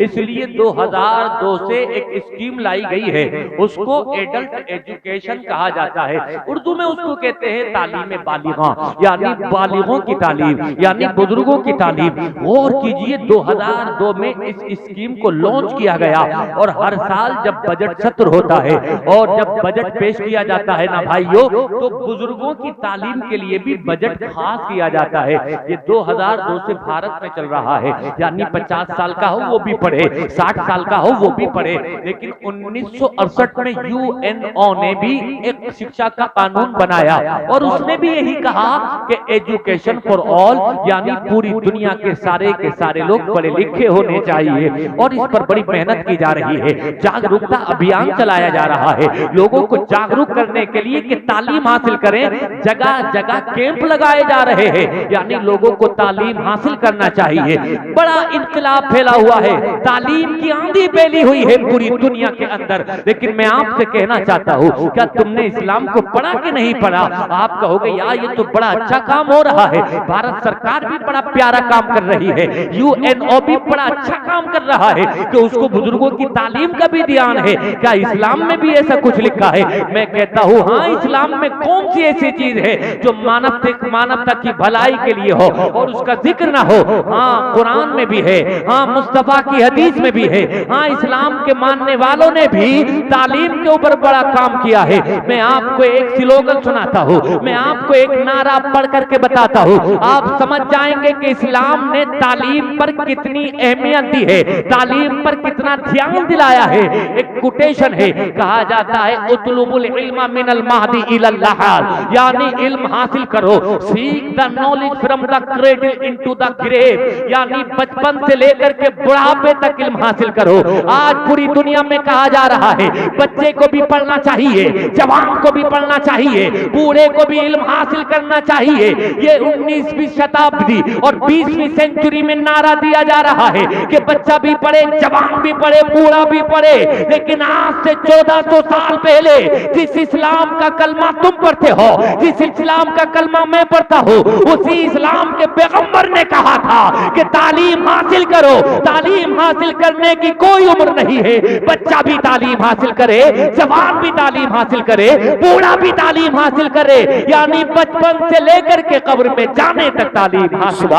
इसलिए 2002 से एक स्कीम लाई गई है, उसको एडल्ट एजुकेशन कहा जाता जाता है। उर्दू में उसको कहते हैं तालीम बालिगा, यानी बालिगों की तालीम, यानी बुजुर्गों की तालीम। और कीजिए 2002 में इस स्कीम को लॉन्च किया गया और हर साल जब बजट सत्र होता है और जब बजट पेश किया जाता है ना भाइयों, तो बुजुर्गों की तालीम के लिए भी बजट खास किया जाता है। ये 2002 से भारत में चल रहा है, यानी 50 साल का हो वो भी पढ़े, 60 साल का हो वो भी पढ़े। लेकिन 1968 में यूएनओ ने भी एक शिक्षा का कानून बनाया और उसने भी यही कहा कि एजुकेशन फॉर ऑल, यानी पूरी दुनिया के सारे लोग पढ़े लिखे होने चाहिए। और इस पर बड़ी मेहनत की जा रही है, जागरूकता अभियान चलाया जा रहा है, लोगों को जागरूक करने के लिए कि तालीम हासिल करें। जगह जगह कैंप लगाए जा रहे हैं, यानी लोगों को तालीम हासिल करना चाहिए। बड़ा इनकलाब फैला हुआ है, तालीम की आंधी फैली हुई है पूरी दुनिया के अंदर। लेकिन मैं आपसे कहना चाहता हूँ, क्या तुमने इस्लाम को पढ़ा कि नहीं पढ़ा? आप कहोगे यार ये तो बड़ा अच्छा काम हो रहा है, भारत सरकार भी बड़ा प्यारा काम कर रही है, यूएनओ भी बड़ा अच्छा काम कर रहा है कि उसको बुजुर्गों की तालीम का भी ध्यान है। क्या इस्लाम में भी ऐसा कुछ लिखा है? मैं कहता हूँ हाँ, इस्लाम में कौन सी ऐसी चीज है जो मानवता की भलाई के लिए हो और उसका जिक्र ना हो? हाँ, कुरान में भी है, हाँ मुस्तफा की हदीस में भी है, हाँ इस्लाम के मानने वालों ने भी तालीम के ऊपर बड़ा काम किया है। मैं आपको एक स्लोगन सुनाता हूँ, मैं आपको एक नारा पढ़ करके बताता हूँ, आप समझ जाएंगे कि इस्लाम ने तालीम पर कितनी अहमियत दी है, तालीम पर कितना ध्यान दिलाया है। एक कोटेशन है, कहा जाता है उतलुबुल इल्म मिनल महदी इलल लहाल, यानी इल्म हासिल करो, seek the knowledge from the cradle into the grave, यानी बचपन से लेकर के बुढ़ापे तक इल्म हासिल करो। आज पूरी दुनिया में कहा जा रहा है बच्चे को भी पढ़ना चाहिए, जवान को भी पढ़ना चाहिए, बूढ़े को भी इल्म हासिल करना चाहिए। ये 19वीं शताब्दी और 20वीं सेंचुरी में नारा दिया जा रहा है कि बच्चा भी पढ़े, जवान भी पढ़े, बूढ़ा भी पढ़े। लेकिन आज से 1400 साल पहले जिस इस्लाम का कलमा तुम पढ़ते हो, जिस इस्लाम का कलमा मैं पढ़ता हूँ, उसी इस्लाम के पैगंबर ने कहा था कि तालीम हासिल करो। तालीम हासिल करने की कोई उम्र नहीं है, बच्चा भी तालीम हासिल करे, जवान भी तालीम हासिल करे, बूढ़ा भी तालीम हासिल करे, यानी बचपन से लेकर के कब्र में जाने तक तालीम हासिल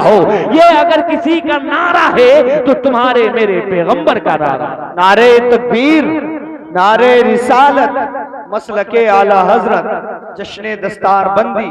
हो। ये अगर किसी का नारा है तो तुम्हारे मेरे पैगंबर का नारा। नारे तकबीर, नारे रिसालत, मसलके आला हजरत, जश्ने दस्तार बंदी,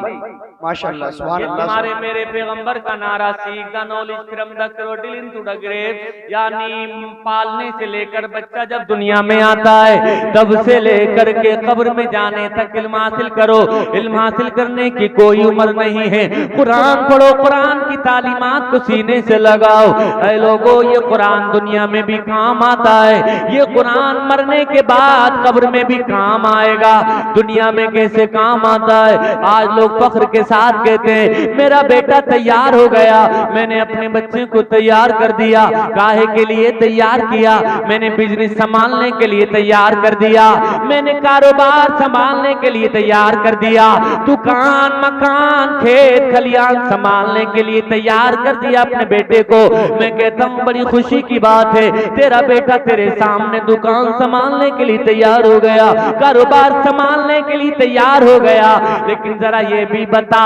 माशाअल्लाह सुभान अल्लाह। हमारे मेरे पैगंबर का नारा सीख the knowledge from the cradle into the grave, यानी पालने से लेकर बच्चा जब दुनिया में आता है तब से लेकर के कब्र में जाने तक इल्म हासिल करो। इल्म हासिल करने की कोई उम्र नहीं है। कुरान पढ़ो, कुरान की तालीमात को सीने से लगाओ। ऐ लोगों, ये कुरान दुनिया में भी काम आता है, ये कुरान मरने के बाद कब्र में भी काम आएगा। दुनिया में कैसे काम आता है? आज लोग फख्र के साथ कहते हैं मेरा बेटा तैयार हो गया, मैंने अपने बच्चे को तैयार कर दिया। काहे के लिए तैयार किया? मैंने बिजनेस संभालने के लिए तैयार कर दिया, मैंने कारोबार संभालने के लिए तैयार कर दिया, दुकान मकान खेत खलियान संभालने के लिए तैयार कर दिया अपने बेटे को। मैं कहता हूँ बड़ी खुशी की बात है, तेरा बेटा तेरे सामने दुकान संभालने के लिए तैयार हो गया, कारोबार संभालने के लिए तैयार हो गया। लेकिन जरा ये भी बता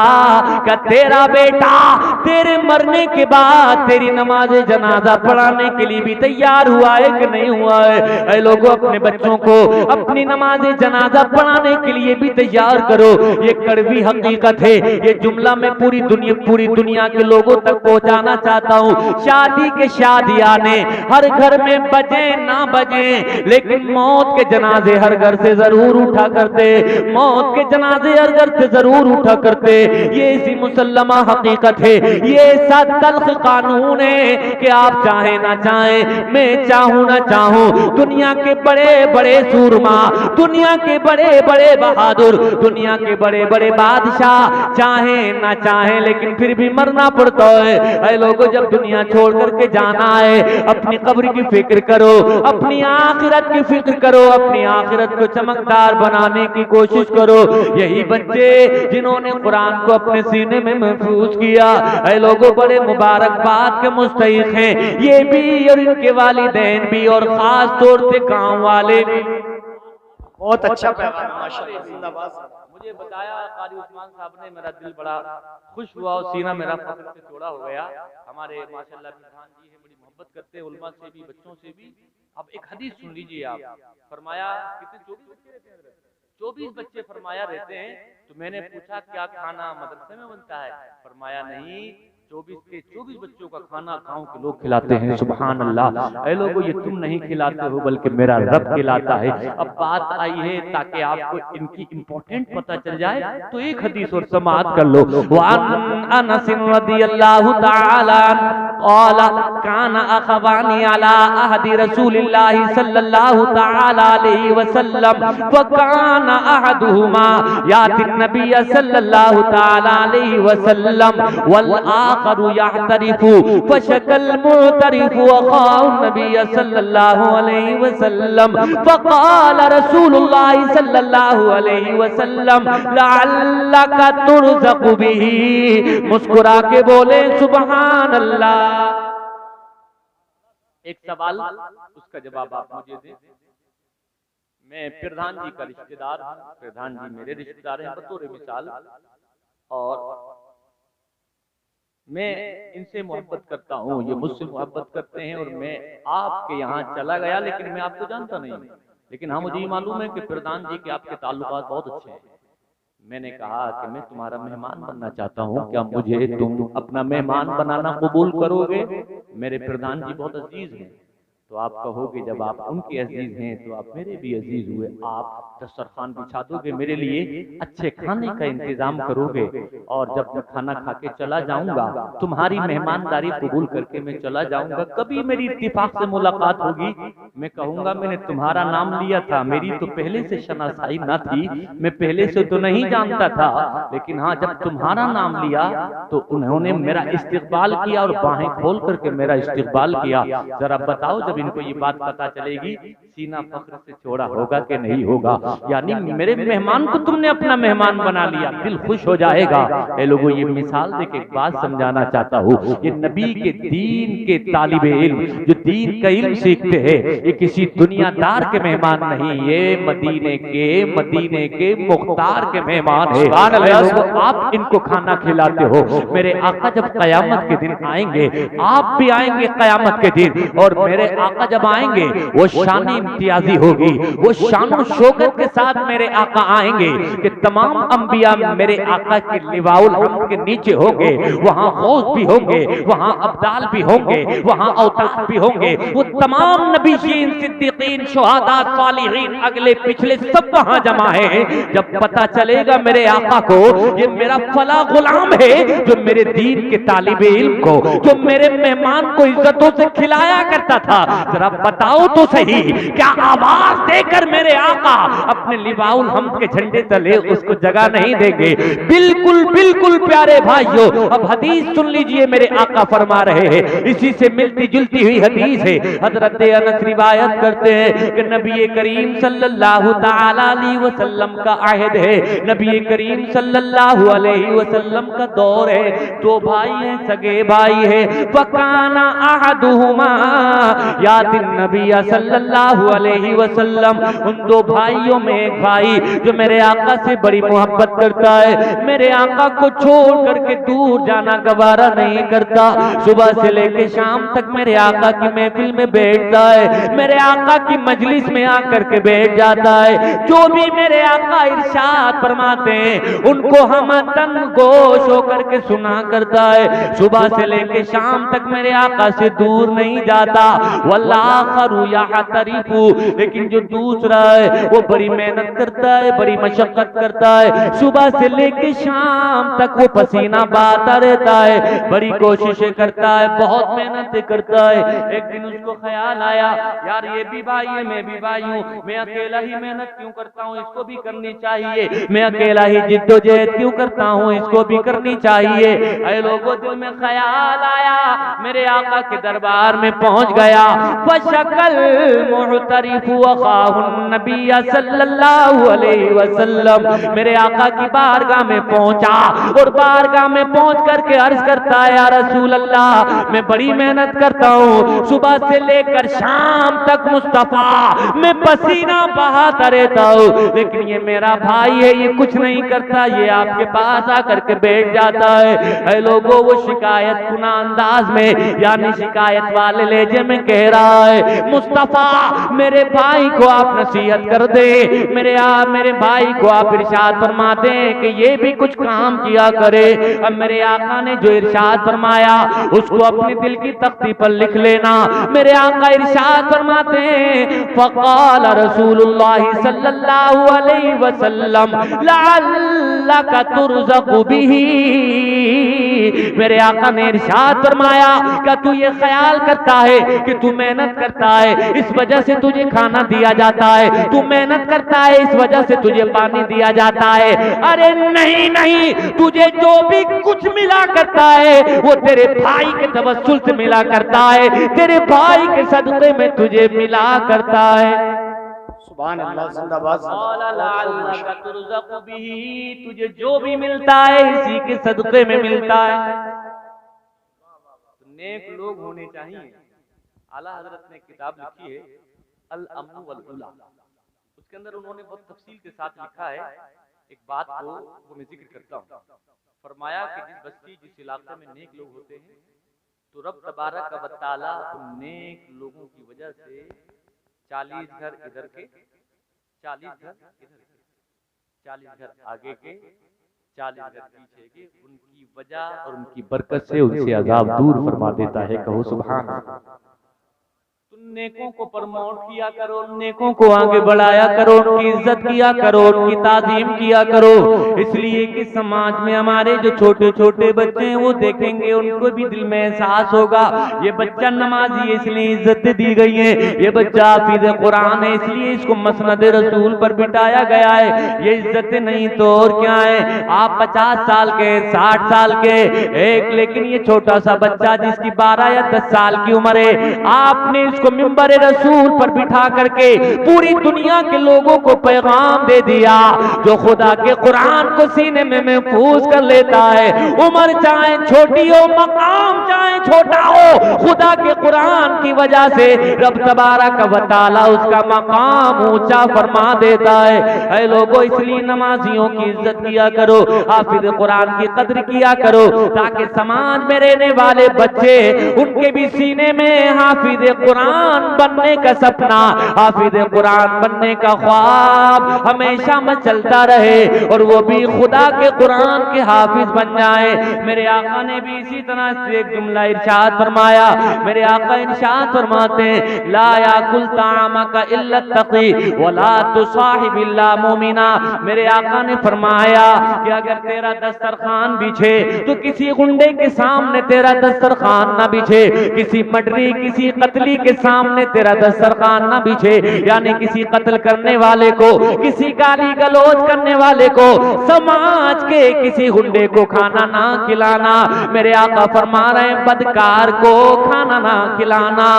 कि तेरा बेटा तेरे मरने के बाद तेरी नमाज जनाजा पढ़ाने के लिए भी तैयार हुआ है कि नहीं हुआ है? ऐ लोगों, अपने बच्चों को अपनी नमाज जनाजा पढ़ाने के लिए भी तैयार करो। ये कड़वी हकीकत है, ये जुमला मैं पूरी दुनिया के लोगों तक पहुंचाना चाहता हूँ। शादी के शादियाने हर घर में बजे ना बजे, लेकिन मौत के जनाजे हर घर से जरूर उठा करते, मौत के जनाजे हर घर से जरूर उठा करते। ये इसी मुसल्लमा हकीकत है, ये ऐसा तल्ख कानून है कि आप चाहे ना चाहे, मैं चाहूं ना चाहूं, दुनिया के बड़े बड़े सूरमा, दुनिया के बड़े बड़े बहादुर, दुनिया के बड़े बड़े बादशाह चाहे ना चाहे लेकिन फिर भी मरना पड़ता है। ऐ लोगों, जब दुनिया छोड़ करके जाना है, अपनी कब्र की फिक्र करो, अपनी आखिरत की फिक्र करो, अपनी आखिरत को चमकदार बनाने की कोशिश करो। यही बच्चे जिन्होंने कुरान को अपने सीने में महफूज किया, ऐ लोगों बड़े मुबारकबाद के मुस्तहिक हैं, ये भी और इनके वालिदैन भी और खास तौर से गांव वाले भी। बहुत अच्छा पैगाम है माशाल्लाह, जिंदाबाद। मुझे बताया कारी उस्मान साहब ने, मेरा दिल बड़ा खुश हुआ और सीना मेरा फख्र से चौड़ा हो गया। हमारे माशाल्लाह प्रधान जी है, बड़ी मोहब्बत करते हैं उलमा से भी, बच्चों से भी। अब एक हदीस सुन लीजिए आप। फरमाया कितने 24 बच्चे रहते हैं, 24 बच्चे फरमाया रहते हैं। तो मैंने पूछा क्या खाना मदरसे में बनता है? फरमाया नहीं, 24 के 24 बच्चों का खाना गांव के लोग खिलाते हैं। सुभान अल्लाह। ऐ लोगों, ये तुम नहीं खिलाते हो बल्कि मेरा रब खिलाता है। अब बात आई है ताकि आपको इनकी इंपॉर्टेंट पता चल जाए, तो एक हदीस और समाअत कर लो। वअन अनस रदियल्लाहु तआला क़ाला काना अखवानी अला अहदी रसूलिल्लाहि सल्लल्लाहु तआला अलैहि वसल्लम व काना अहदुहुमा याति नबिय सल्लल्लाहु तआला अलैहि वसल्लम वल आखरु यहतरिफु फशकल मुतरिफु अखाउ नबिय सल्लल्लाहु अलैहि वसल्लम फक़ाल रसूलुल्लाह सल्लल्लाहु अलैहि वसल्लम लअल्लका तुरज़क़ु बिही। मुस्कुरा के बोले सुभान अल्लाह। एक सवाल, उसका जवाब आप मुझे दें। मैं प्रधान जी का रिश्तेदार हूं, प्रधान जी मेरे रिश्तेदार हैं बतौर मिसाल, और मैं इनसे मोहब्बत करता हूँ, ये मुझसे मोहब्बत करते हैं, और मैं आपके यहाँ चला गया, लेकिन मैं आपको जानता नहीं, लेकिन हाँ मुझे ये मालूम है कि प्रधान जी के आपके ताल्लुकात बहुत अच्छे हैं। मैंने कहा कि मैं तुम्हारा मेहमान बनना चाहता हूँ, क्या मुझे तुम अपना मेहमान बनाना कबूल करोगे? मेरे प्रधान जी बहुत अजीज हैं। तो आप कहोगे जब आप उनके अजीज हैं तो आप मेरे भी अजीज हुए, आप दस्तरखान बिछा दोगे मेरे लिए, अच्छे खाने का इंतजाम करोगे, और जब मैं खाना खा के चला जाऊंगा तुम्हारी मेहमानदारी कबूल करके मैं चला जाऊंगा, कभी मेरी इत्तिफाक से मुलाकात होगी, मैं कहूंगा मैंने तुम्हारा नाम लिया था, मेरी तो पहले से शनासाई ना थी, मैं पहले से तो नहीं जानता था, लेकिन हाँ जब तुम्हारा नाम लिया तो उन्होंने मेरा इस्तकबाल किया और बाहें खोल करके मेरा इस्तकबाल किया। जरा बताओ, जब इनको ये बात पता चलेगी सीना फख्र से चौड़ा होगा कि नहीं होगा? यानी मेरे मेहमान को तुमने अपना मेहमान बना लिया, दिल खुश हो जाएगा। ए लोगों, ये मिसाल देके एक बात समझाना चाहता हूँ, ये नबी के दीन के तालिबे इल्म जो दीन का इल्म सीखते हैं, ये किसी दुनियादार के मेहमान नहीं, ये मदीने के मुख्तार के मेहमान है। आप इनको खाना खिलाते हो, मेरे आका जब कयामत के दिन आएंगे, आप भी आएंगे कयामत के दिन, और मेरे आका जब आएंगे वो शान इम्तियाजी होगी, वो शान शौकत के साथ मेरे आका आएंगे कि तमाम अंबिया मेरे आका के लिवाउल हम्द के नीचे होंगे, वहाँ गौस भी होंगे, वहाँ अब्दाल भी होंगे, वहाँ औताद भी होंगे, वो तमाम नबीशीन सिद्दीकीन शुहदा सालिहीन अगले पिछले सब वहाँ जमा है। जब पता चलेगा मेरे आका को ये मेरा फला गुलाम है जो मेरे दीन के तालिबे इल्म को, जो मेरे मेहमान को इज्जतों से खिलाया करता था, जरा बताओ तो सही, क्या आवाज देकर मेरे आका अपने लिवाउल हम्द के झंडे तले उसको जगह नहीं देंगे? बिल्कुल बिल्कुल प्यारे भाइयों, अब हदीस सुन लीजिए, मेरे आका फरमा रहे हैं, इसी से मिलती जुलती हुई हदीस है। हजरत अनस रिवायत करते हैं कि नबी करीम सल्लल्लाहु तआला अलैहि वसल्लम का अहद है, नबी करीम सल्लल्लाहु अलैहि वसल्लम का दौर है, दो भाई हैं, सगे भाई है, फकाना अहदुहुमा याति नबी सल्लल्लाहु अलैहि वसल्लम। उन दो भाइयों में एक भाई जो मेरे आका से बड़ी मोहब्बत करता है, मेरे आका को छोड़ करके दूर जाना गवारा नहीं करता, सुबह से लेके शाम तक मेरे आका की महफिल में बैठता है, मेरे आका की मजलिस में आकर के बैठ जाता है, जो भी मेरे आका इरशाद फरमाते हैं उनको हम तन गोश होकर के सुना करता है, सुबह से लेके शाम तक मेरे आका से दूर नहीं जाता। वल्लाखरु यहतरिफु, लेकिन जो दूसरा है वो बड़ी मेहनत करता है, बड़ी मशक्कत करता है, सुबह से लेके शाम तक वो पसीना बहाता रहता है, बड़ी कोशिशें करता है, बहुत मेहनत करता है। एक दिन उसको ख्याल आया, यार ये भी भाई है, मैं भी भाई हूँ, मैं अकेला ही मेहनत क्यों करता हूँ, इसको भी करनी चाहिए, मैं अकेला ही जिद्दोजहद क्यों करता हूँ, इसको भी करनी चाहिए। ऐ लोगों, दिल में ख्याल आया, मेरे आका के दरबार में पहुंच गया, फशकल मुअतरिफ व फअताहुन नबिय्य सल्लल्लाहु अलैहि वसल्लम, मेरे आका की बारगाह में पहुंचा और बारगाह में पहुंच करके अर्ज करता है, या रसूल अल्लाह, मैं बड़ी मेहनत करता हूँ, सुबह से लेकर शाम तक मुस्तफा मैं पसीना बहाता रहता हूँ, लेकिन ये मेरा भाई है, ये कुछ नहीं करता, ये आपके पास आकर के बैठ जाता है। ऐ लोगों, वो शिकायत कुना अंदाज में यानी शिकायत वाले लहजे में कह रहा है, मुस्तफा मेरे भाई को आप नसीहत कर दे, मेरे भाई को आप इरशाद फरमा दें कि ये भी कुछ काम किया करे। अब मेरे आका ने जो इरशाद फरमाया उसको अपने दिल की तख्ती पर लिख लेना। मेरे आका इरशाद फरमाते हैं, फ़क़ाल रसूलुल्लाह सल्लल्लाहु अलैहि वसल्लम लअल्लका तुरज़क़ु बिही, मेरे आका ने इरशाद फरमाया, क्या तू ये ख्याल करता है कि तू मेहनत करता है इस वजह से तुझे खाना दिया जाता है, तू मेहनत करता है इस वजह से तुझे पानी दिया जाता है? अरे नहीं नहीं, तुझे जो भी कुछ मिला करता है वो तेरे भाई के तवस्सुल से मिला करता है, तेरे भाई के सदक़े में तुझे मिला करता है। सुभान अल्लाह, जिंदाबाद। तुझे जो भी मिलता है इसी के सदक़े में मिलता है। नेक लोग होने चाहिए। आला हजरत ने किताब लिखी है अल अम्न वल उला, उसके अंदर उन्होंने बहुत तफसील के साथ लिखा है। एक बात को वो मैं जिक्र करता हूँ। फरमाया कि जिस बस्ती जिस इलाके में नेक लोग होते हैं तो रब तबारक व तआला उन नेक लोगों की वजह से 40 घर इधर के, 40 घर इधर के, 40 घर आगे के, 40 घर पीछे के, उनकी वजह और उनकी बरकत से उनसे अजाब दूर फरमा देता है। कहो सुभान अल्लाह। नेकों को प्रमोट किया करो, नेकों को आगे बढ़ाया करो, उनकी इज्जत किया करो, उनकी ताजीम किया करो, इसलिए कि समाज में हमारे जो छोटे छोटे बच्चे हैं वो देखेंगे, उनको भी दिल में एहसास होगा ये बच्चा नमाजी है इसलिए इज्जत दी गई है, ये बच्चा हाफिज़ कुरान है इसलिए इसको मसनद रसूल पर बिठाया गया है, ये इज्जत नहीं तो और क्या है। आप 50 साल के, 60 साल के एक, लेकिन ये छोटा सा बच्चा जिसकी 12 या 10 साल की उम्र है, आपने इसको मिंबर रसूल पर बिठा करके पूरी दुनिया के लोगों को पैगाम दे दिया। जो खुदा के कुरान को सीने में महफूज कर लेता है, उम्र चाहे छोटी हो, मकाम चाहे छोटा हो, खुदा के कुरान की वजह से रब तबारक व तआला उसका मकाम ऊंचा फरमा देता है। ऐ लोगों, इसलिए नमाजियों की इज्जत किया करो, हाफिज कुरान की कद्र किया करो, ताकि समाज में रहने वाले बच्चे उनके भी सीने में हाफिज कुरान बनने का सपना, हाफिज कुरान बनने का ख्वाब हमेशा में चलता रहे और वो भी खुदा के कुरान के हाफिज बन जाए। मेरे आका ने भी इसी तरह से एक जुमला इरशाद फरमाया। मेरे आका इरशाद फरमाते हैं, ला याकुल तामका इल्ला तकी वला तुसाहिब इल्ला मोमिना। मेरे आका ने फरमाया कि अगर तेरा दस्तरखान बिछे तो किसी गुंडे के सामने तेरा दस्तरखान ना बिछे, किसी मडरी किसी कतली के सामने तेरा दस्तरखान ना बिछे, यानी किसी कत्ल करने वाले को, किसी गाली गलौज करने वाले को, समाज के किसी गुंडे को खाना ना खिलाना। मेरे आका फरमा रहे हैं, बदकार को खाना ना खिलाना।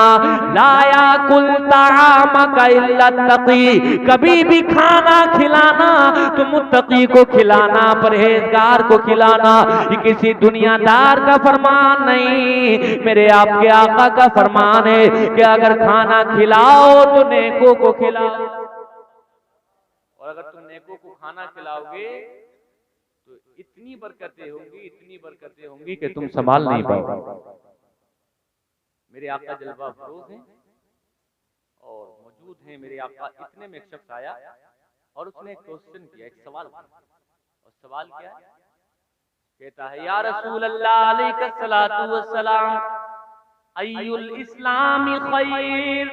लाया कुल तामका इल्ला तकी, कभी भी खाना खिलाना तो मुत्तकी को खिलाना, परहेजगार को खिलाना। ये किसी दुनियादार का फरमान नहीं, मेरे आपके आका का फरमान है कि अगर खाना खिलाओ तो नेकों को खिलाओ, और अगर तुम नेकों को खाना खिलाओगे तो इतनी बरकतें होंगी, इतनी बरकतें होंगी कि तुम संभाल नहीं पाओगे। मेरे आका जलवा फरोज हैं और मौजूद हैं। मेरे आका इतने में एक शख्स आया और उसने एक क्वेश्चन किया, एक सवाल किया, और सवाल क्या है? कहता है, या रसूल अल्लाह अलैहिस्सलातु वस्सलाम अय्युल इस्लामी खैर।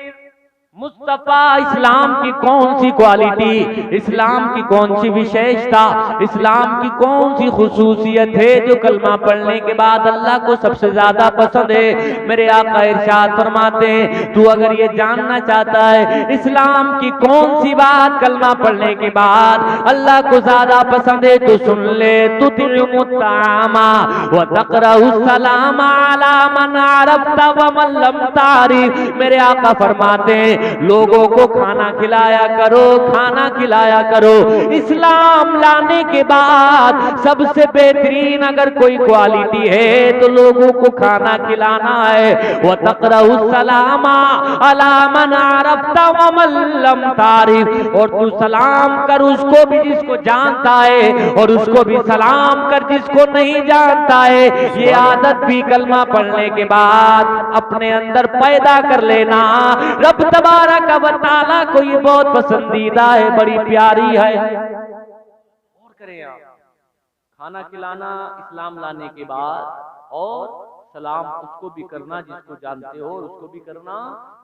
मुस्तफा, इस्लाम की कौन सी क्वालिटी, इस्लाम की कौन सी विशेषता, इस्लाम की कौन सी खुसूसियत है जो कलमा पढ़ने के बाद अल्लाह को सबसे ज्यादा पसंद है? मेरे आका इरशाद फरमाते हैं, तू अगर ये जानना चाहता है इस्लाम की कौन सी बात कलमा पढ़ने के बाद अल्लाह को ज्यादा पसंद है तो सुन ले, तुतिमुत्तामा व तक़रउस्सलाम अला मन अरफ्ता व मन लम तारिफ। मेरे आका फरमाते हैं, लोगों को खाना खिलाया करो, खाना खिलाया करो। इस्लाम लाने के बाद सबसे बेहतरीन अगर कोई क्वालिटी है तो लोगों को खाना खिलाना है। व तक़रउ सलामा अला मन अरफ्ता व मन लम तारिफ, और तू सलाम कर उसको भी जिसको जानता है और उसको भी सलाम कर जिसको नहीं जानता है। ये आदत भी कलमा पढ़ने के बाद अपने अंदर पैदा कर लेना। रब तबारक व तआला को ये बहुत पसंदीदा है, बड़ी प्यारी है। और करें आप खाना खिलाना इस्लाम लाने के बाद, और सलाम उसको भी करना जिसको जानते हो और उसको भी करना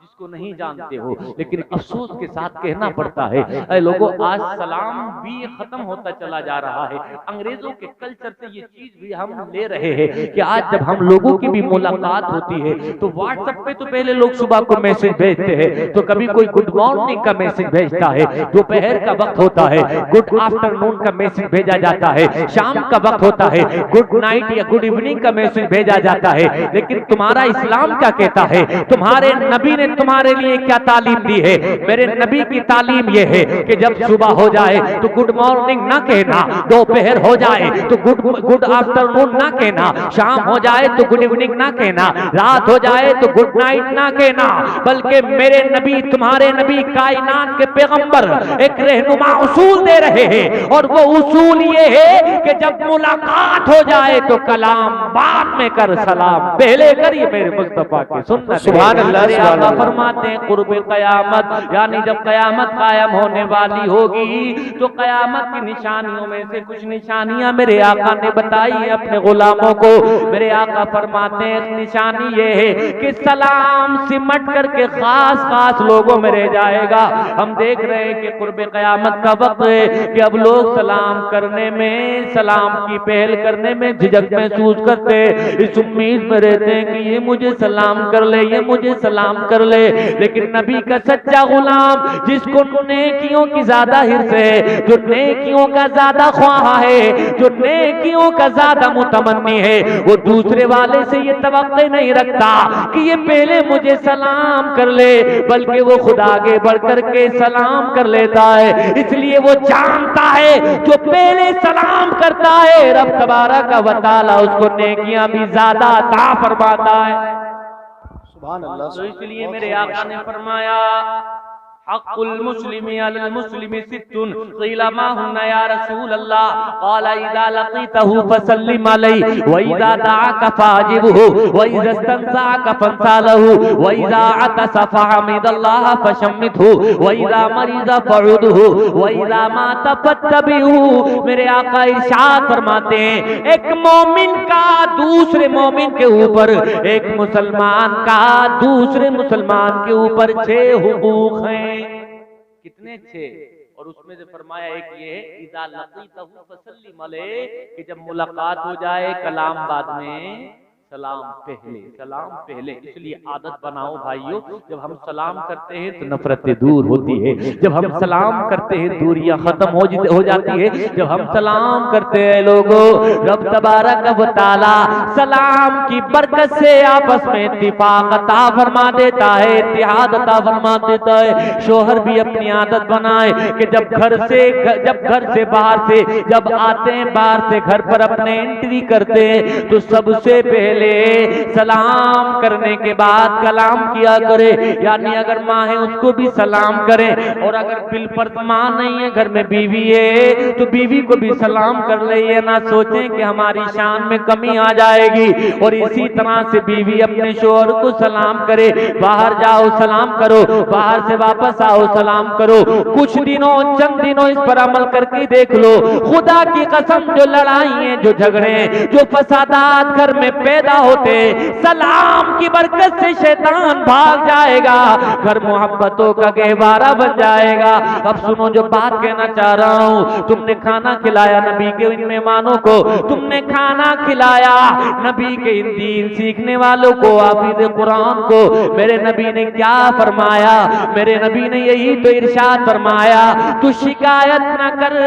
जिसको नहीं जानते हो। लेकिन अफसोस के साथ कहना पड़ता है ऐ लोगों, आज सलाम भी खत्म होता चला जा रहा है। अंग्रेजों के कल्चर से ये चीज भी हम ले रहे हैं कि आज जब हम लोगों की भी मुलाकात होती है तो व्हाट्सएप पे तो पहले लोग सुबह को मैसेज भेजते हैं, तो कभी कोई गुड मॉर्निंग का मैसेज भेजता है, दोपहर का वक्त होता है गुड आफ्टरनून का मैसेज भेजा जाता है, शाम का वक्त होता है गुड नाइट या गुड इवनिंग का मैसेज भेजा जाता है। लेकिन तुम्हारा इस्लाम क्या कहता है? तुम्हारे नबी ने तुम्हारे लिए क्या तालीम दी है? मेरे नबी की तालीम यह है कि जब सुबह हो जाए तो गुड मॉर्निंग ना कहना, दोपहर हो जाए तो गुड आफ्टरनून ना कहना, शाम हो जाए तो गुड इवनिंग ना कहना, रात हो जाए तो गुड नाइट ना कहना, बल्कि मेरे नबी तुम्हारे नबी कायनात के पैगंबर एक रहनुमा उसूल दे रहे हैं। और वो उसूल ये है कि जब मुलाकात हो जाए तो कलाम बाद में कर, सलाम पहले करिए। मेरे मुस्तफा की सुन्नत। सुभान अल्लाह, सुभान अल्लाह। फरमाते हैं कुर्ब कयामत, यानी जब कयामत कायम होने वाली होगी तो कयामत की निशानियों में से कुछ निशानियां मेरे आका ने बताई है अपने गुलामों को। मेरे आका फरमाते हैं एक निशानी ये है कि सलाम सिमट करके खास खास लोगों में रह जाएगा। हम देख रहे हैं कि कुर्ब कयामत का वक्त है कि अब लोग सलाम करने में, सलाम की पहल करने में झिझक महसूस करते हैं, इस उम्मीद में रहते हैं कि ये मुझे सलाम कर ले, ये मुझे सलाम कर ले। लेकिन नबी का सच्चा गुलाम जिसको नेकियों की ज्यादा हिर्स है, जो नेकियों का ज्यादा ख्वाह है, जो नेकियों का ज्यादा मुतमन्नी है, वो दूसरे वाले से ये तवक्को नहीं रखता कि ये पहले मुझे सलाम कर ले, बल्कि वो खुद आगे बढ़ करके सलाम कर लेता है। इसलिए वो जानता है जो पहले सलाम करता है रब तबारक व तआला उसको नेकियां भी ज्यादा अता फरमाता है। सुभान अल्लाह। तो इसलिए मेरे आका ने फरमाया हक़्क़ुल मुस्लिमी अलल मुस्लिमी सित्तुन, क़ीला मा हुन्ना या रसूल अल्लाह, क़ाला इज़ा लक़ीतहु फसल्लिम अलैहि व इज़ा दअका फ़ाजिबहु व इज़ा इस्तंसाअका फंसालहु व इज़ा अतसा फ़हमिदल्लाह फशम्मितहु व इज़ा मरिज़ा फ़उदहु व इज़ा माता फत्तबिहु। मेरे आका इरशाद फरमाते हैं एक मोमिन का दूसरे मोमिन के ऊपर, एक मुसलमान का दूसरे मुसलमान के ऊपर 6 हुकूक हैं। कितने 6? और उसमें से फरमाया एक ये है इज़ा लक़ीतहु फसल्लिम अलैहि, कि जब मुलाकात हो जाए कलाम बाद में, सलाम पहले, सलाम पहले। इसलिए आदत बनाओ भाइयों, जब हम सलाम करते हैं तो नफरतें दूर होती है, जब हम सलाम करते हैं दूरियां खत्म हो जाती है। जब हम सलाम करते हैं लोगों, रब तबारक व तआला सलाम की बरकत से आपस में इत्तिफाक अता फरमा देता है, इत्तिहाद अता फरमा देता है। शोहर भी अपनी आदत बनाए कि जब घर से बाहर से जब आते हैं, बाहर से घर पर अपने एंट्री करते हैं तो सबसे पहले सलाम करने के बाद कलाम किया करे। यानी अगर माँ है उसको भी सलाम करें, और अगर बिलफर्ज माँ नहीं है, घर में बीवी है, तो बीवी को भी सलाम कर ले। ये ना सोचें कि हमारी शान में कमी आ जाएगी। और इसी तरह से बीवी अपने शोहर को सलाम करे। बाहर जाओ सलाम करो, बाहर से वापस आओ सलाम करो। कुछ दिनों, चंद दिनों इस पर अमल करके देख लो, खुदा की कसम जो लड़ाई है, जो झगड़े, जो फसादात घर में पैदा होते, सलाम की बरकत से शैतान भाग जाएगा, घर मोहब्बतों का गहवारा बन जाएगा। अब सुनो जो बात कहना चाह रहा हूं, तुमने खाना खिलाया नबी के इन मेहमानों को, तुमने खाना खिलाया नबी के इन दीन सीखने वालों को, हाफिज कुरान को। मेरे नबी ने क्या फरमाया? मेरे नबी ने यही तो इरशाद फरमाया, तू शिकायत ना कर,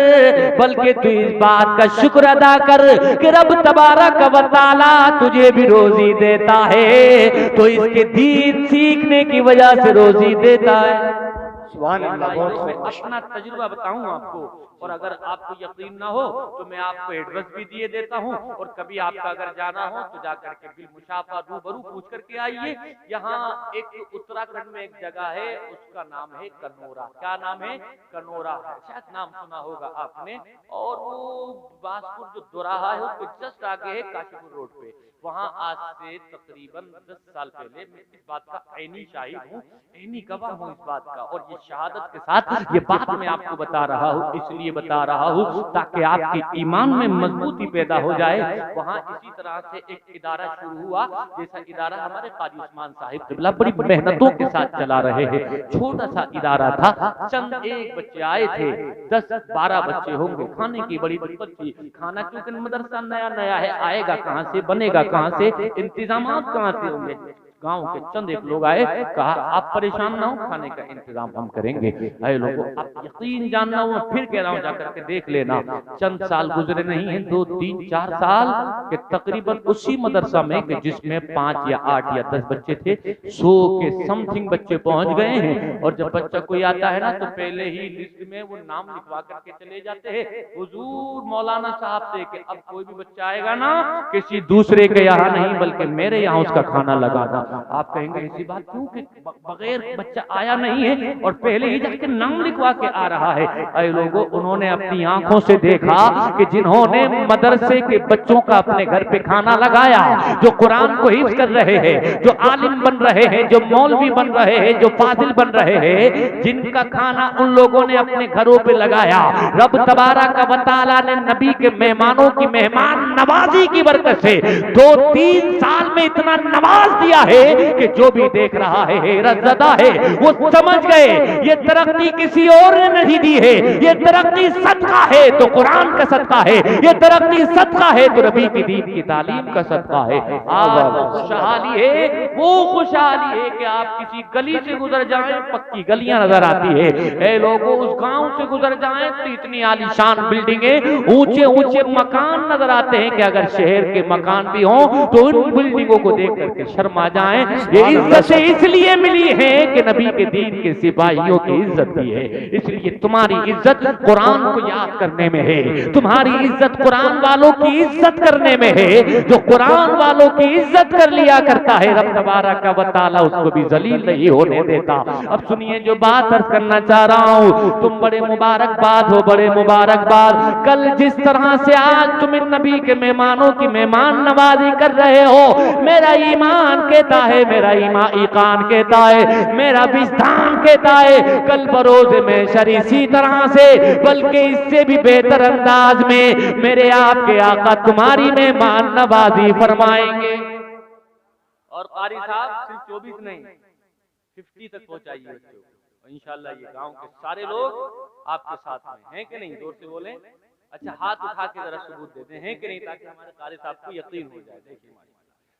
बल्कि तू इस बात का शुक्र अदा कर कि रब तबारक व तआला तुझे भी रोजी देता है तो इसके दीन सीखने की वजह से रोजी देता है। सुभान अल्लाह, बहुत मैं खूब। अपना तजुर्बा बताऊं आपको, और अगर आपको यकीन ना हो तो मैं आपको एड्रेस भी दिए देता हूं, और कभी आपका अगर जाना हो तो जाकर के बिल मुशाफा रूबरू पूछ करके आइए। यहाँ एक उत्तराखंड में एक जगह है, उसका नाम है कनोरा। क्या नाम है? कनोरा है, शायद नाम सुना होगा आपने। और वो बासपुर जो दोराहा है उसके जस्ट आगे है, काशीपुर रोड पे। वहाँ आज से तकरीबन 10 साल पहले, मैं इस बात का ऐनी शाहिद हूँ, ऐनी गवाह हूँ इस बात का, और ये शहादत के साथ ये बात मैं आपको बता रहा हूँ, इसलिए बता रहा हूँ ताकि आपके ईमान में मजबूती पैदा हो जाए। वहाँ इसी तरह से एक इदारा शुरू हुआ, जैसा इदारा हमारे काजी उस्मान साहिब क़िबला बड़ी मेहनतों के साथ चला रहे हैं। छोटा सा इदारा था, चंद एक बच्चे आए थे, 10-12 बच्चे होंगे। खाने की बड़ी दिक्कत थी, खाना क्योंकि मदरसा नया नया है, आएगा कहाँ से, बनेगा कहाँ से, इंतजाम कहाँ से होंगे। गांव के चंद एक लोग आए, कहा आप परेशान ना हो, खाने का इंतजाम हम करेंगे। अरे लोगों, आप यकीन जानना हो, फिर कह रहा हूँ जाकर के देख लेना। चंद साल गुजरे नहीं है, 2, 3, 4 साल के तकरीबन उसी मदरसा में कि जिसमें 5 या 8 या 10 बच्चे थे, 100 के समथिंग बच्चे पहुंच गए हैं। और जब बच्चा कोई आता है ना तो पहले ही लिस्ट में वो नाम लिखवा करके चले जाते हैं हुजूर मौलाना साहब से कि अब कोई भी बच्चा आएगा ना किसी दूसरे के यहाँ नहीं बल्कि मेरे यहाँ उसका खाना लगाना। आप कहेंगे ऐसी बात क्यों कि बगैर बच्चा आया नहीं है और पहले ही जाके नाम लिखवा के आ रहा है। ऐ लोगों, उन्होंने अपनी आंखों से देखा कि जिन्होंने मदरसे के बच्चों का अपने घर पे खाना लगाया, जो कुरान को हिफ्ज़ कर रहे हैं, जो आलिम बन रहे हैं, जो मौलवी बन रहे हैं, जो फाजिल बन रहे हैं, जिनका खाना उन लोगों ने अपने घरों पे लगाया, रब तबारक व तआला ने नबी के मेहमानों की मेहमान नवाजी की बरकत से 2-3 साल में इतना नवाज दिया है कि जो भी देख रहा है हैरतज़दा है। वो समझ गए ये तरक्की किसी और ने नहीं दी है, ये तरक्की सदका है तो कुरान का सदका है, ये तरक्की सदका है तो नबी की दीन की तालीम का सदका है। आज खुशहाली है, वो खुशहाली है कि आप किसी गली से गुजर जाएं, पक्की गलियां नजर आती है। ऐ लोगों, उस गांव से गुजर जाएं तो इतनी आलीशान बिल्डिंगें, ऊंचे ऊंचे मकान नजर आते हैं कि अगर शहर के मकान भी हों तो उन बिल्डिंगों को देख करके शर्मा जाएं। ये इज्जत इसलिए मिली है कि नबी के दीन के सिपाहियों की इज्जत दी है। इसलिए तुम्हारी इज्जत कुरान को याद करने में है, तुम्हारी इज्जत कुरान वालों की इज्जत करने में है। जो कुरान वालों की इज्जत कर लिया करता है, रब तबारक व तआला उसको भी जलील नहीं होने देता। अब सुनिए जो बात अर्ज करना चाह रहा हूँ, तुम बड़े मुबारकबाद हो, बड़े मुबारकबाद। कल जिस तरह से आज तुम इन नबी के मेहमानों की मेहमान नवाजी कर रहे हो, मेरा ईमान कहता है, मेरा ईमान कहता है, मेरा विस्तान कहता है, कल बरोज़ में शर इसी तरह से बल्कि इससे भी बेहतर अंदाज में मेरे आपके आका तुम्हारी मेहमान नवाजी फरमाएंगे। और कारी साहब सिर्फ 24 नहीं 50 तक पहुंचाइए बच्चों को। इंशाल्लाह ये गांव के सारे लोग आपके साथ में हैं कि नहीं, जोर से बोलें। अच्छा, हाथ उठा के जरा सबूत देते हैं कि नहीं, ताकि हमारे कारी साहब को यकीन हो जाए। देखिए